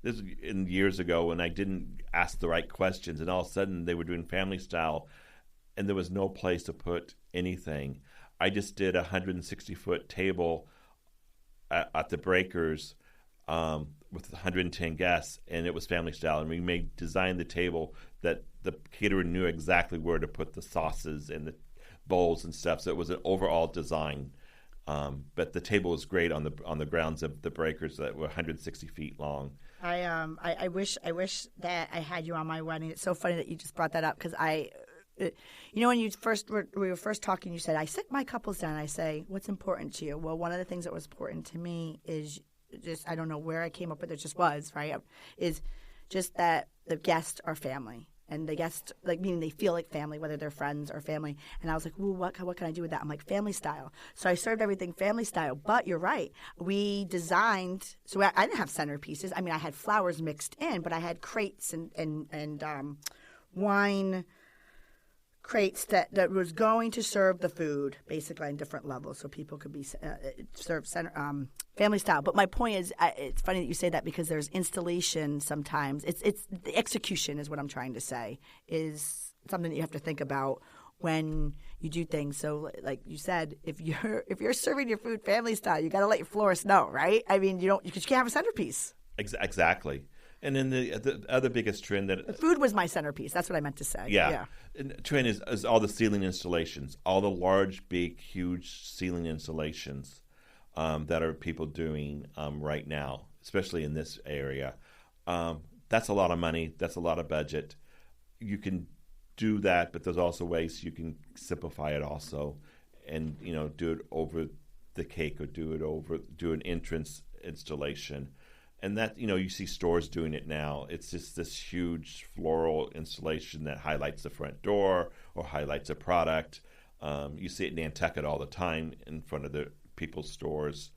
This was years ago when I didn't ask the right questions, and all of a sudden they were doing family style, and there was no place to put anything. I just did a 160-foot table at the Breakers. With 110 guests, and it was family style. And we designed the table that the caterer knew exactly where to put the sauces and the bowls and stuff. So it was an overall design. But the table was great on the grounds of the Breakers that were 160 feet long. I wish that I had you on my wedding. It's so funny that you just brought that up because when we were first talking, you said I sit my couples down. And I say, what's important to you? Well, one of the things that was important to me is just, I don't know where I came up with it, just was, right, is just that the guests are family. And the guests, like, meaning they feel like family, whether they're friends or family. And I was like, well, what can I do with that? I'm like, family style. So I served everything family style. But you're right. We designed, so I didn't have centerpieces. I mean, I had flowers mixed in, but I had crates and wine crates that was going to serve the food basically on different levels so people could be served family style. But my point is, it's funny that you say that because there's installation sometimes. It's the execution is what I'm trying to say is something that you have to think about when you do things. So like you said, if you're serving your food family style, you got to let your florist know, right? I mean, you can't have a centerpiece. Exactly. And then the other biggest trend that... The food was my centerpiece. That's what I meant to say. Yeah. And the trend is all the ceiling installations, all the large, big, huge ceiling installations that are people doing right now, especially in this area. That's a lot of money. That's a lot of budget. You can do that, but there's also ways you can simplify it also and, do it over the cake or do an entrance installation. And that, you see stores doing it now. It's just this huge floral installation that highlights the front door or highlights a product. You see it in Nantucket all the time in front of the people's stores.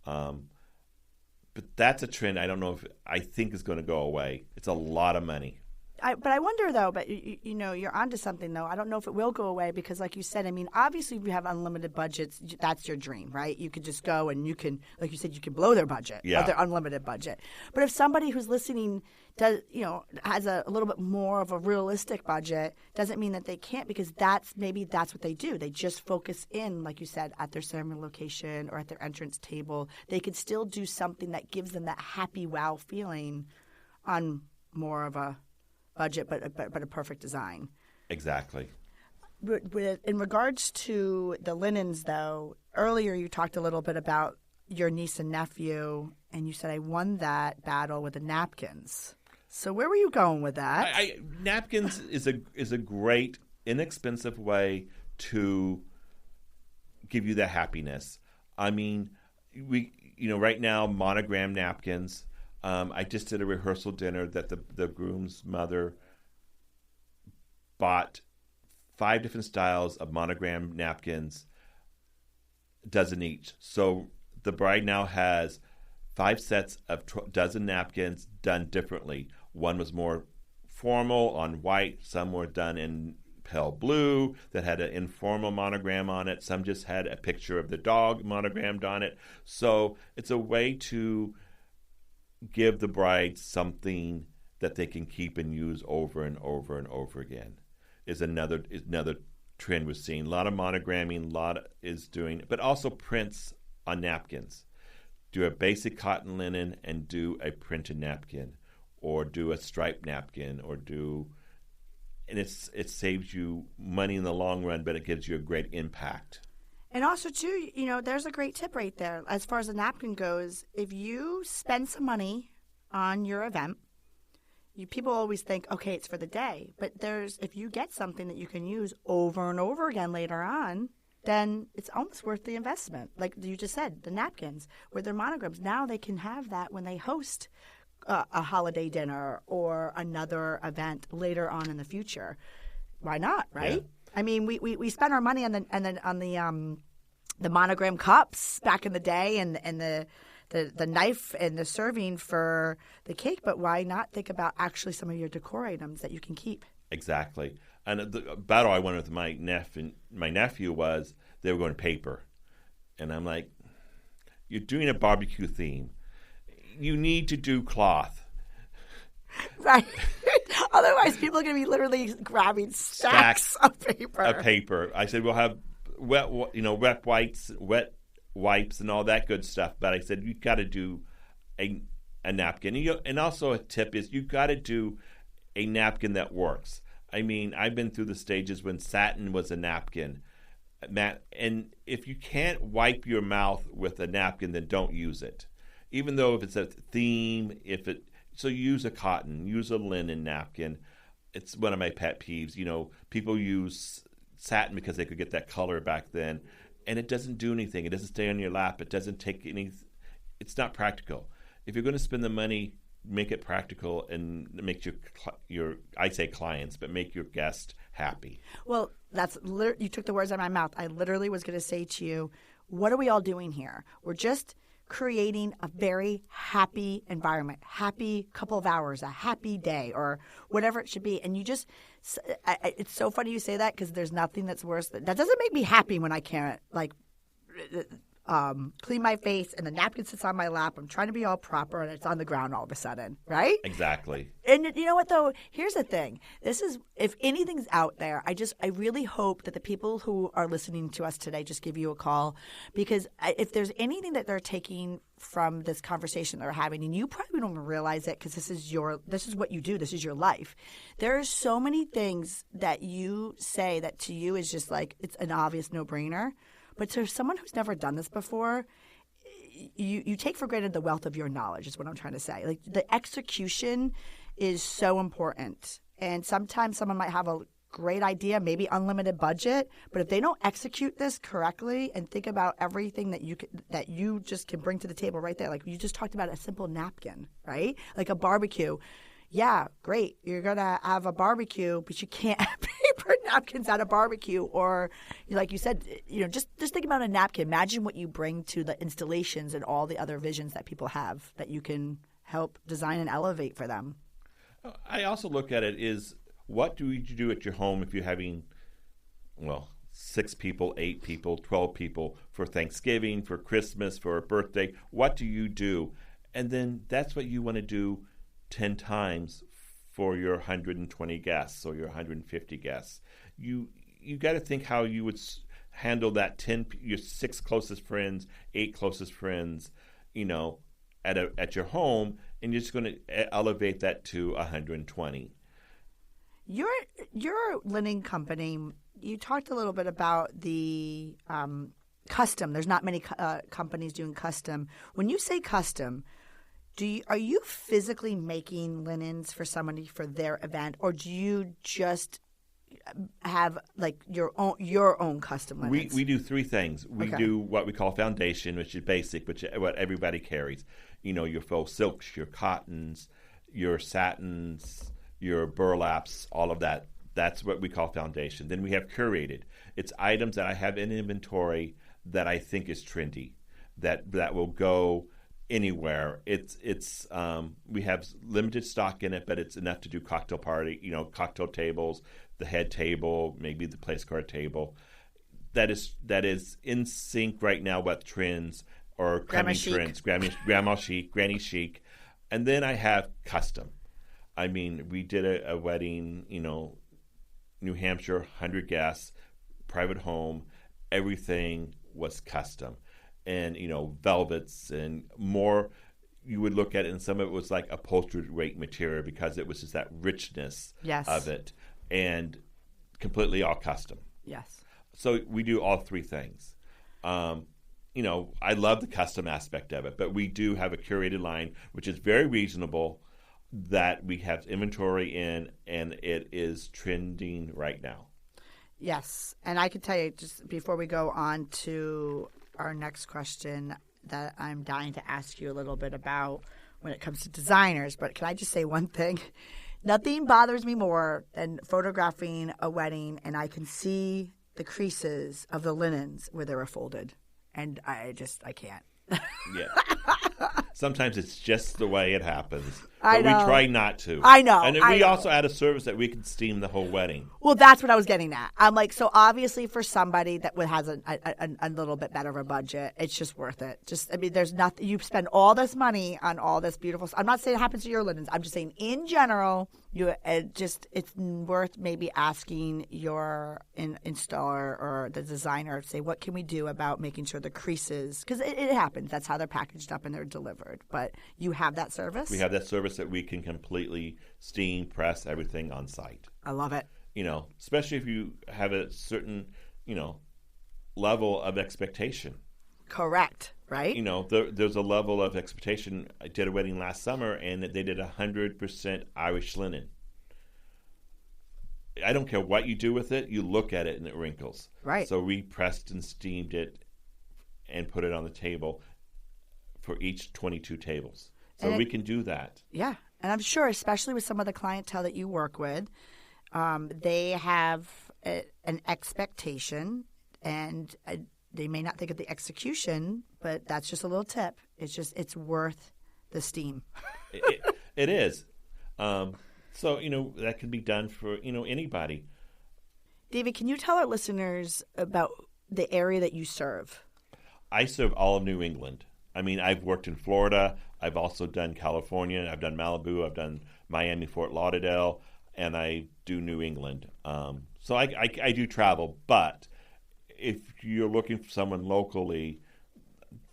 But that's a trend I think is going to go away. It's a lot of money. But I wonder, though, but you're onto something, though. I don't know if it will go away because, like you said, I mean, obviously if you have unlimited budgets, that's your dream, right? You could just go and you can, like you said, you can blow their budget, their unlimited budget. But if somebody who's listening does, has a little bit more of a realistic budget, doesn't mean that they can't because that's what they do. They just focus in, like you said, at their ceremony location or at their entrance table. They could still do something that gives them that happy wow feeling on more of a budget, but a perfect design. Exactly. In regards to the linens, though, earlier you talked a little bit about your niece and nephew, and you said I won that battle with the napkins. So where were you going with that? Napkins is a great, inexpensive way to give you the happiness. I mean, right now, monogram napkins. I just did a rehearsal dinner that the groom's mother bought 5 different styles of monogram napkins, a dozen each. So the bride now has 5 sets of dozen napkins done differently. One was more formal on white. Some were done in pale blue that had an informal monogram on it. Some just had a picture of the dog monogrammed on it. So it's a way to give the bride something that they can keep and use over and over and over again. Is another trend we're seeing. A lot of monogramming, but also prints on napkins. Do a basic cotton linen and do a printed napkin, or do a striped napkin, and it saves you money in the long run, but it gives you a great impact. And also, too, there's a great tip right there. As far as the napkin goes, if you spend some money on your event, people always think, okay, it's for the day. But if you get something that you can use over and over again later on, then it's almost worth the investment. Like you just said, the napkins with their monograms. Now they can have that when they host a holiday dinner or another event later on in the future. Why not, right? Yeah. I mean, we spend our money on the the monogram cups back in the day and the knife and the serving for the cake, but why not think about actually some of your decor items that you can keep? Exactly. And the battle I won with my nephew was they were going paper. And I'm like, you're doing a barbecue theme. You need to do cloth. Right. Otherwise, people are going to be literally grabbing stacks of paper. I said, we'll have wet wipes and all that good stuff. But I said, you got to do a napkin. And also a tip is you got to do a napkin that works. I mean, I've been through the stages when satin was a napkin. And if you can't wipe your mouth with a napkin, then don't use it. Even though if it's a theme, so use a cotton, use a linen napkin. It's one of my pet peeves. People use satin because they could get that color back then, and it doesn't do anything. It doesn't stay on your lap. It doesn't take any. It's not practical. If you're going to spend the money, make it practical and make your I say clients, but make your guests happy. Well, you took the words out of my mouth. I literally was going to say to you, what are we all doing here? We're just creating a very happy environment, happy couple of hours, a happy day, or whatever it should be. And it's so funny you say that because there's nothing that's worse. That doesn't make me happy when I can't clean my face and the napkin sits on my lap. I'm trying to be all proper and it's on the ground all of a sudden, right? Exactly. And you know what, though? Here's the thing. If anything's out there, I really hope that the people who are listening to us today just give you a call, because if there's anything that they're taking from this conversation they're having, and you probably don't even realize it because this is what you do. This is your life. There are so many things that you say that to you is just like it's an obvious no-brainer. But to someone who's never done this before, you take for granted the wealth of your knowledge is what I'm trying to say. Like the execution is so important. And sometimes someone might have a great idea, maybe unlimited budget, but if they don't execute this correctly and think about everything that you just can bring to the table right there, like you just talked about a simple napkin, right? Like a barbecue. Yeah, great. You're going to have a barbecue, but you can't have paper napkins at a barbecue. Or, like you said, just think about a napkin. Imagine what you bring to the installations and all the other visions that people have that you can help design and elevate for them. I also look at it is, what do you do at your home if you're having, 6 people, 8 people, 12 people for Thanksgiving, for Christmas, for a birthday? What do you do? And then that's what you want to do 10 times for your 120 guests or your 150 guests. You got to think how you would handle that your 6 closest friends, 8 closest friends, at your home, and you're just going to elevate that to 120. Your linen company, you talked a little bit about the custom. There's not many companies doing custom. When you say custom, are you physically making linens for somebody for their event, or do you just have like your own custom linens? We do 3 things. We do what we call foundation, which is basic, what everybody carries. Your faux silks, your cottons, your satins, your burlaps, all of that. That's what we call foundation. Then we have curated. It's items that I have in inventory that I think is trendy, that will go anywhere. We have limited stock in it, but it's enough to do cocktail party, cocktail tables, the head table, maybe the place card table. That is in sync right now with trends or coming trends. Grandma chic, granny chic. And then I have custom. I mean, we did a wedding, New Hampshire, 100 guests, private home. Everything was custom. And, velvets and more you would look at it, and some of it was like upholstered rate material because it was just that richness of it, and completely all custom. Yes. So we do all 3 things. I love the custom aspect of it, but we do have a curated line, which is very reasonable, that we have inventory in, and it is trending right now. Yes. And I can tell you, just before we go on to our next question, that I'm dying to ask you a little bit about when it comes to designers. But can I just say one thing? Nothing bothers me more than photographing a wedding and I can see the creases of the linens where they were folded. and I can't. Yeah. Sometimes it's just the way it happens. I But know. we try not to. I know. And then I we know. also add a service that we can steam the whole wedding. Well, that's what I was getting at. I'm like, so obviously for somebody that has a little bit better of a budget, it's just worth it. Just, I mean, there's nothing. You spend all this money on all this beautiful. I'm not saying it happens to your linens. I'm just saying in general, it's worth maybe asking your installer or the designer to say, what can we do about making sure the creases, because it happens. That's how they're packaged up and they're delivered. But you have that service. We have that service that we can completely steam, press everything on site. I love it. You know, especially if you have a certain, level of expectation. Correct. Right. You know, there's a level of expectation. I did a wedding last summer, and they did 100% Irish linen. I don't care what you do with it. You look at it, and it wrinkles. Right. So we pressed and steamed it and put it on the table for each 22 tables. So we can do that. Yeah. And I'm sure, especially with some of the clientele that you work with, they have an expectation, and they may not think of the execution, but that's just a little tip. It's worth the steam. It is. So, that can be done for, anybody. David, can you tell our listeners about the area that you serve? I serve all of New England. I mean, I've worked in Florida. I've also done California. I've done Malibu. I've done Miami, Fort Lauderdale, and I do New England. So I do travel. But if you're looking for someone locally,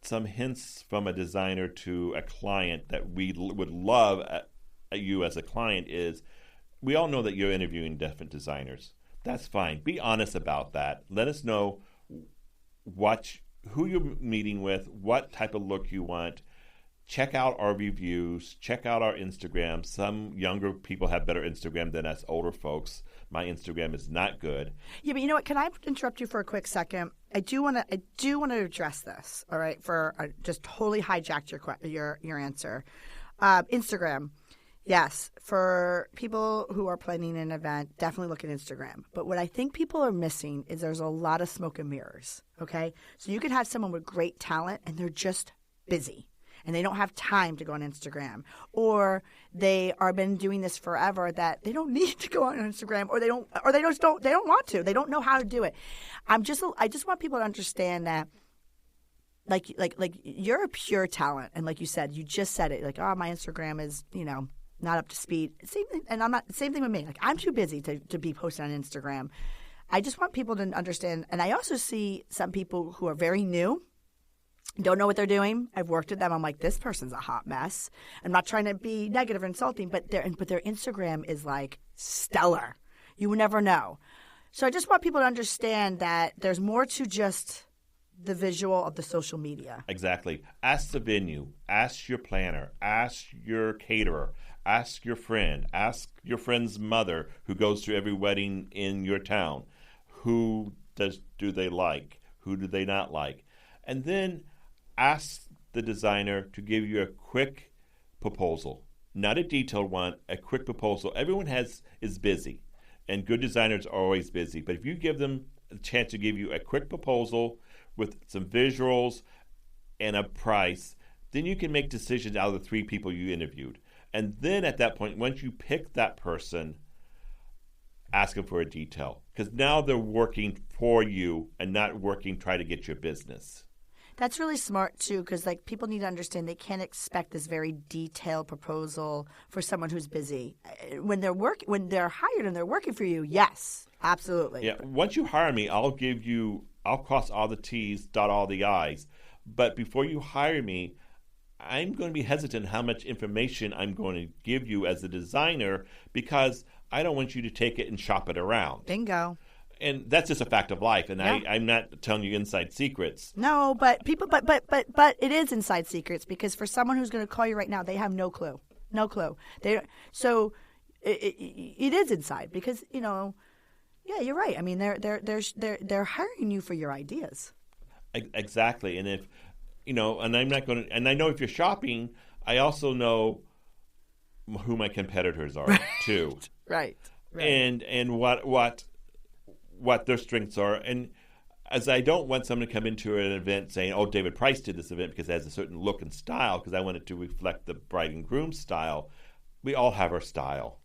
some hints from a designer to a client that we would love you as a client is, we all know that you're interviewing different designers. That's fine. Be honest about that. Let us know who you're meeting with, what type of look you want. Check out our reviews. Check out our Instagram. Some younger people have better Instagram than us older folks. My Instagram is not good. Yeah, but you know what? Can I interrupt you for a quick second? I do want to address this. All right, just totally hijacked your answer. Instagram. Yes, for people who are planning an event, definitely look at Instagram. But what I think people are missing is there's a lot of smoke and mirrors, okay? So you could have someone with great talent and they're just busy and they don't have time to go on Instagram. Or they are been doing this forever that they don't need to go on Instagram or they don't want to. They don't know how to do it. I just want people to understand that like you're a pure talent, and like you said, you just said it, like, oh, my Instagram is, not up to speed. Same thing with me. Like, I'm too busy to be posting on Instagram. I just want people to understand. And I also see some people who are very new, don't know what they're doing. I've worked with them. I'm like, this person's a hot mess. I'm not trying to be negative or insulting, but their Instagram is like stellar. You would never know. So I just want people to understand that there's more to just the visual of the social media. Exactly. Ask the venue. Ask your planner. Ask your caterer. Ask your friend. Ask your friend's mother who goes to every wedding in your town. Who do they like? Who do they not like? And then ask the designer to give you a quick proposal. Not a detailed one, a quick proposal. Everyone is busy, and good designers are always busy. But if you give them a chance to give you a quick proposal with some visuals and a price, then you can make decisions out of the 3 people you interviewed. And then at that point, once you pick that person, ask them for a detail. Because now they're working for you and not working trying to get your business. That's really smart, too, because people need to understand they can't expect this very detailed proposal for someone who's busy. When they're hired and they're working for you, yes, absolutely. Yeah, once you hire me, I'll cross all the T's, dot all the I's. But before you hire me, I'm going to be hesitant how much information I'm going to give you as a designer, because I don't want you to take it and shop it around. Bingo. And that's just a fact of life. And yeah. I'm not telling you inside secrets. No, but but it is inside secrets, because for someone who's going to call you right now, they have no clue. No clue. So it is inside, because, yeah, you're right. I mean, they're hiring you for your ideas. Exactly. And if and I'm not going to, and I know if you're shopping, I also know who my competitors are too. Right. And what their strengths are. And as I don't want someone to come into an event saying, "Oh, David Price did this event because it has a certain look and style," because I want it to reflect the bride and groom style. We all have our style.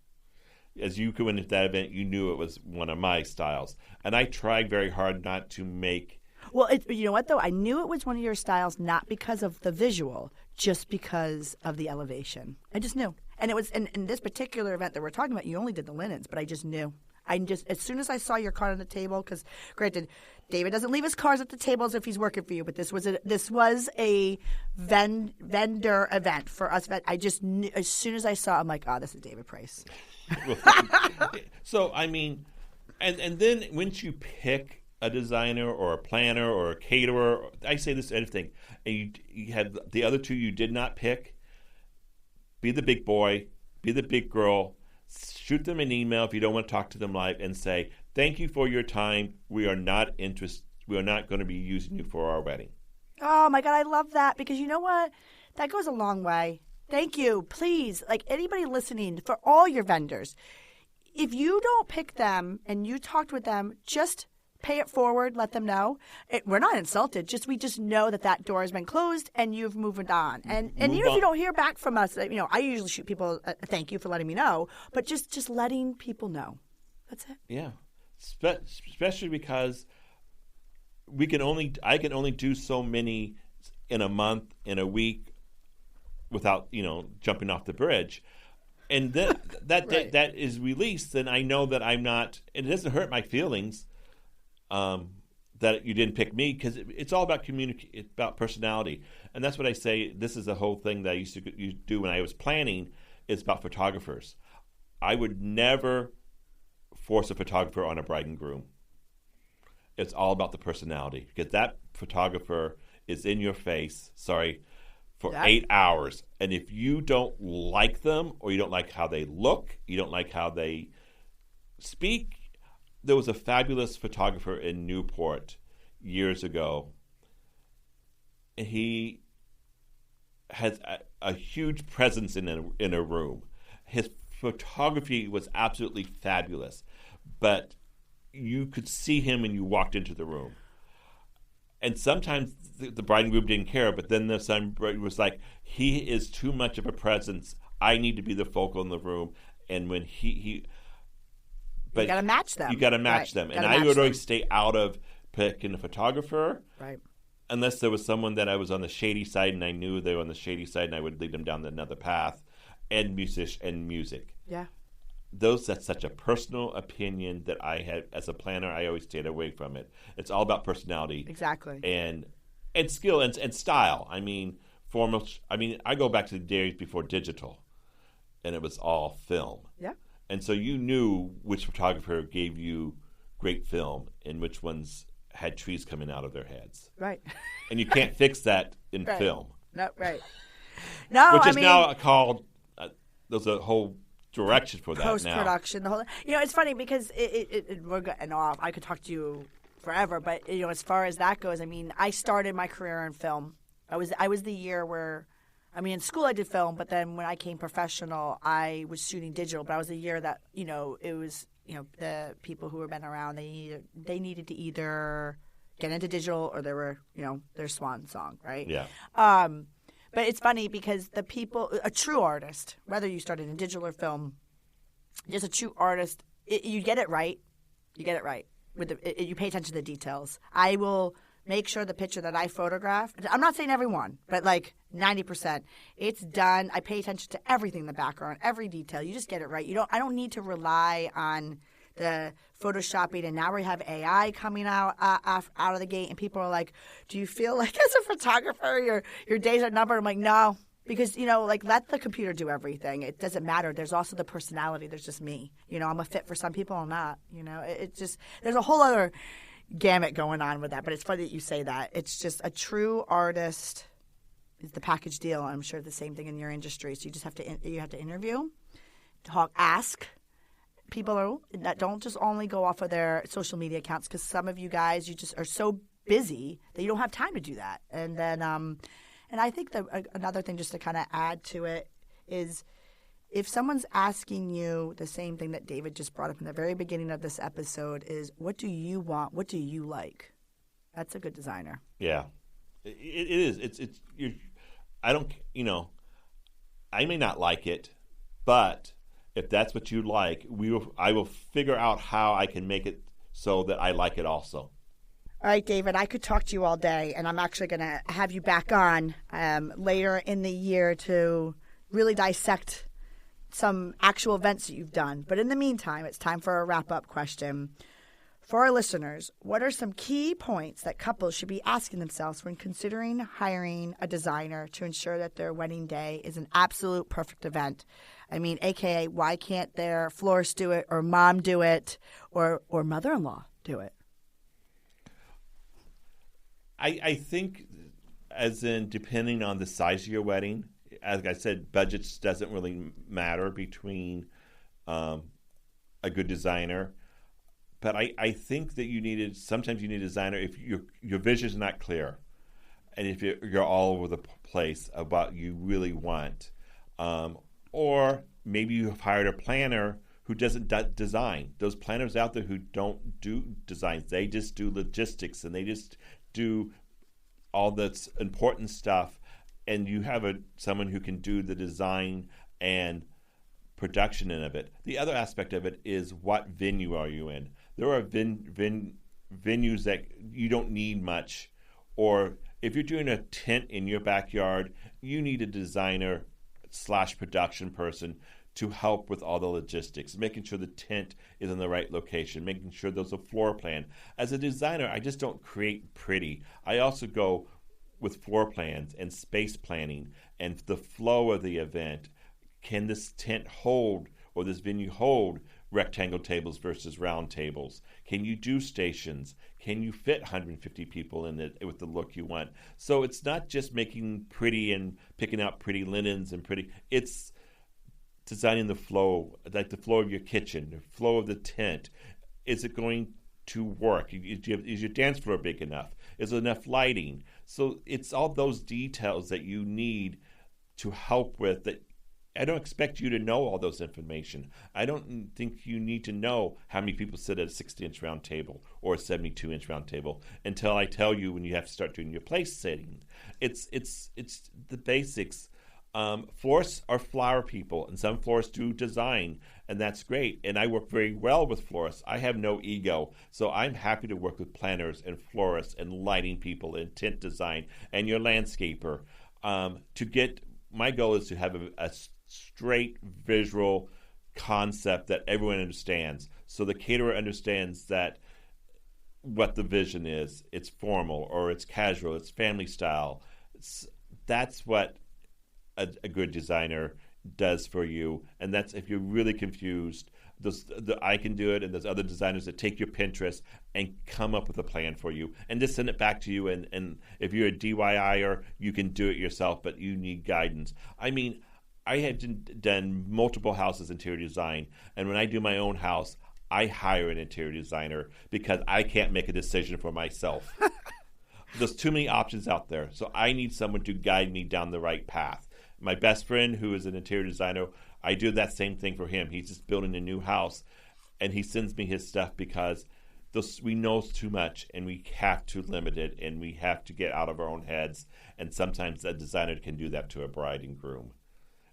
As you went into that event, you knew it was one of my styles, and I tried very hard not to make. Well, you know what, though? I knew it was one of your styles not because of the visual, just because of the elevation. I just knew. And it was in this particular event that we're talking about, you only did the linens, but I just knew. As soon as I saw your card on the table, because granted, David doesn't leave his cards at the tables if he's working for you, but this was a vendor event for us. I just knew, as soon as I saw, I'm like, oh, this is David Price. So, I mean, and then once you pick a designer or a planner or a caterer, I say this anything, and you had the other two you did not pick, be the big boy, be the big girl, shoot them an email if you don't want to talk to them live and say, thank you for your time. We are not interested. We are not going to be using you for our wedding. Oh, my God. I love that because you know what? That goes a long way. Thank you. Please, like anybody listening, for all your vendors, if you don't pick them and you talked with them, just pay it forward. Let them know. We're not insulted. We just know that door has been closed and you've moved on. And even if you don't hear back from us, I usually shoot people a thank you for letting me know, but just letting people know. That's it. Yeah, especially because I can only do so many in a month, in a week, without jumping off the bridge. And then right. that is released, then I know that I'm not. It doesn't hurt my feelings. That you didn't pick me because it's all about it's about personality, and that's what I say. This is the whole thing that I used to do when I was planning. It's about photographers. I would never force a photographer on a bride and groom. It's all about the personality because that photographer is in your face. For 8 hours, and if you don't like them or you don't like how they look, you don't like how they speak. There was a fabulous photographer in Newport years ago. He has a huge presence in a room. His photography was absolutely fabulous, but you could see him when you walked into the room. And sometimes the bride and groom didn't care, but then the son was like, he is too much of a presence. I need to be the focal in the room. And when you got to match them. You got to match them. And I would always stay out of picking a photographer. Right. Unless there was someone that I was on the shady side and I knew they were on the shady side and I would lead them down another path. And music. Yeah. That's such a personal opinion that I had as a planner. I always stayed away from it. It's all about personality. Exactly. And skill and style. I mean, formal. I mean, I go back to the days before digital, and it was all film. Yeah. And so you knew which photographer gave you great film and which ones had trees coming out of their heads. Right. And you can't fix that in right. film. No, right. No, which is now called. There's a whole direction for that post-production, the whole. It's funny because we're getting off. I could talk to you forever, but as far as that goes, I mean, I started my career in film. I was the year where, in school I did film, but then when I came professional, I was shooting digital. But I was the year that it was the people who were been around they needed to either get into digital or they were their swan song, right? Yeah. But it's funny because the people, a true artist, whether you started in digital or film, just a true artist, you get it right. You get it right. You pay attention to the details. I will make sure the picture that I photograph, I'm not saying every one, but like 90%, it's done. I pay attention to everything in the background, every detail. You just get it right. I don't need to rely on the photoshopping, and now we have AI coming out of the gate, and people are like, do you feel like as a photographer your days are numbered? I'm like, no, because let the computer do everything. It doesn't matter. There's also the personality. There's just me. I'm a fit for some people, I'm not. It just, there's a whole other gamut going on with that, but it's funny that you say that. It's just a true artist is the package deal. I'm sure the same thing in your industry. So you just have to interview, talk, ask people that don't just only go off of their social media accounts, because some of you guys, you just are so busy that you don't have time to do that. And then, and I think that another thing just to kind of add to it is if someone's asking you the same thing that David just brought up in the very beginning of this episode is, what do you want? What do you like? That's a good designer. Yeah, it is. I don't, I may not like it, but if that's what you like, I will figure out how I can make it so that I like it also. All right, David, I could talk to you all day, and I'm actually going to have you back on later in the year to really dissect some actual events that you've done. But in the meantime, it's time for a wrap-up question. For our listeners, what are some key points that couples should be asking themselves when considering hiring a designer to ensure that their wedding day is an absolute perfect event? I mean, AKA, why can't their florist do it, or mom do it, or mother-in-law do it? I think, as in, depending on the size of your wedding, as I said, budgets doesn't really matter between a good designer. But I think that sometimes you need a designer if your vision is not clear, and if you're all over the place about what you really want, or maybe you've hired a planner who doesn't design. Those planners out there who don't do designs, they just do logistics and they just do all that's important stuff, and you have someone who can do the design and production of it. The other aspect of it is, what venue are you in? There are venues that you don't need much, or if you're doing a tent in your backyard, you need a designer / production person to help with all the logistics, making sure the tent is in the right location, making sure there's a floor plan. As a designer, I just don't create pretty. I also go with floor plans and space planning and the flow of the event. Can this tent hold, or this venue hold, rectangle tables versus round tables? Can you do stations? Can you fit 150 people in it with the look you want? So it's not just making pretty and picking out pretty linens and it's designing the flow, like the flow of your kitchen, the flow of the tent. Is it going to work? Is your dance floor big enough? Is there enough lighting? So it's all those details that you need to help with that. I don't expect you to know all those information. I don't think you need to know how many people sit at a 60-inch round table or a 72-inch round table until I tell you when you have to start doing your place setting. It's the basics. Florists are flower people, and some florists do design, and that's great. And I work very well with florists. I have no ego, so I'm happy to work with planners and florists and lighting people and tent design and your landscaper. My goal is to have a straight visual concept that everyone understands. So the caterer understands that what the vision is. It's formal, or it's casual, it's family style. That's what a good designer does for you. And that's, if you're really confused, I can do it, and there's other designers that take your Pinterest and come up with a plan for you and just send it back to you. And if you're a DIYer, you can do it yourself, but you need guidance. I mean, I have done multiple houses interior design, and when I do my own house, I hire an interior designer because I can't make a decision for myself. There's too many options out there, so I need someone to guide me down the right path. My best friend, who is an interior designer, I do that same thing for him. He's just building a new house, and he sends me his stuff because we know too much, and we have to limit it, and we have to get out of our own heads. And sometimes a designer can do that to a bride and groom,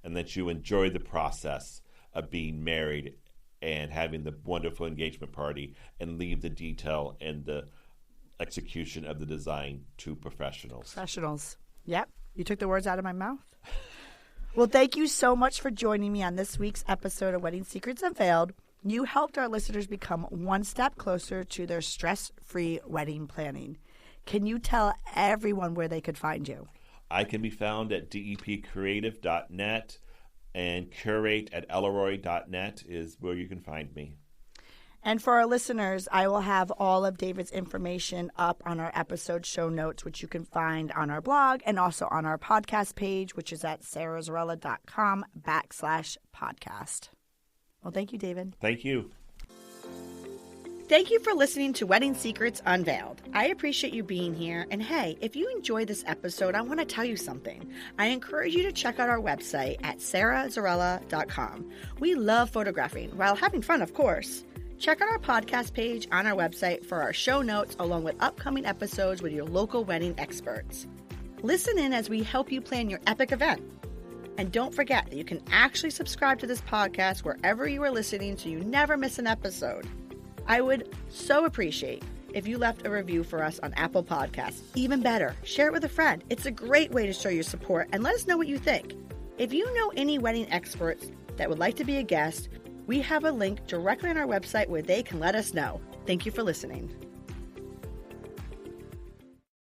and that you enjoy the process of being married and having the wonderful engagement party, and leave the detail and the execution of the design to professionals. Yep. You took the words out of my mouth. Well, thank you so much for joining me on this week's episode of Wedding Secrets Unveiled. You helped our listeners become one step closer to their stress-free wedding planning. Can you tell everyone where they could find you? I can be found at depcreative.net, and curate at Elleroy.net is where you can find me. And for our listeners, I will have all of David's information up on our episode show notes, which you can find on our blog and also on our podcast page, which is at sarahzarella.com/podcast. Well, thank you, David. Thank you. Thank you for listening to Wedding Secrets Unveiled. I appreciate you being here. And hey, if you enjoyed this episode, I want to tell you something. I encourage you to check out our website at sarahzarella.com. We love photographing while having fun, of course. Check out our podcast page on our website for our show notes along with upcoming episodes with your local wedding experts. Listen in as we help you plan your epic event. And don't forget that you can actually subscribe to this podcast wherever you are listening so you never miss an episode. I would so appreciate if you left a review for us on Apple Podcasts. Even better, share it with a friend. It's a great way to show your support and let us know what you think. If you know any wedding experts that would like to be a guest, we have a link directly on our website where they can let us know. Thank you for listening.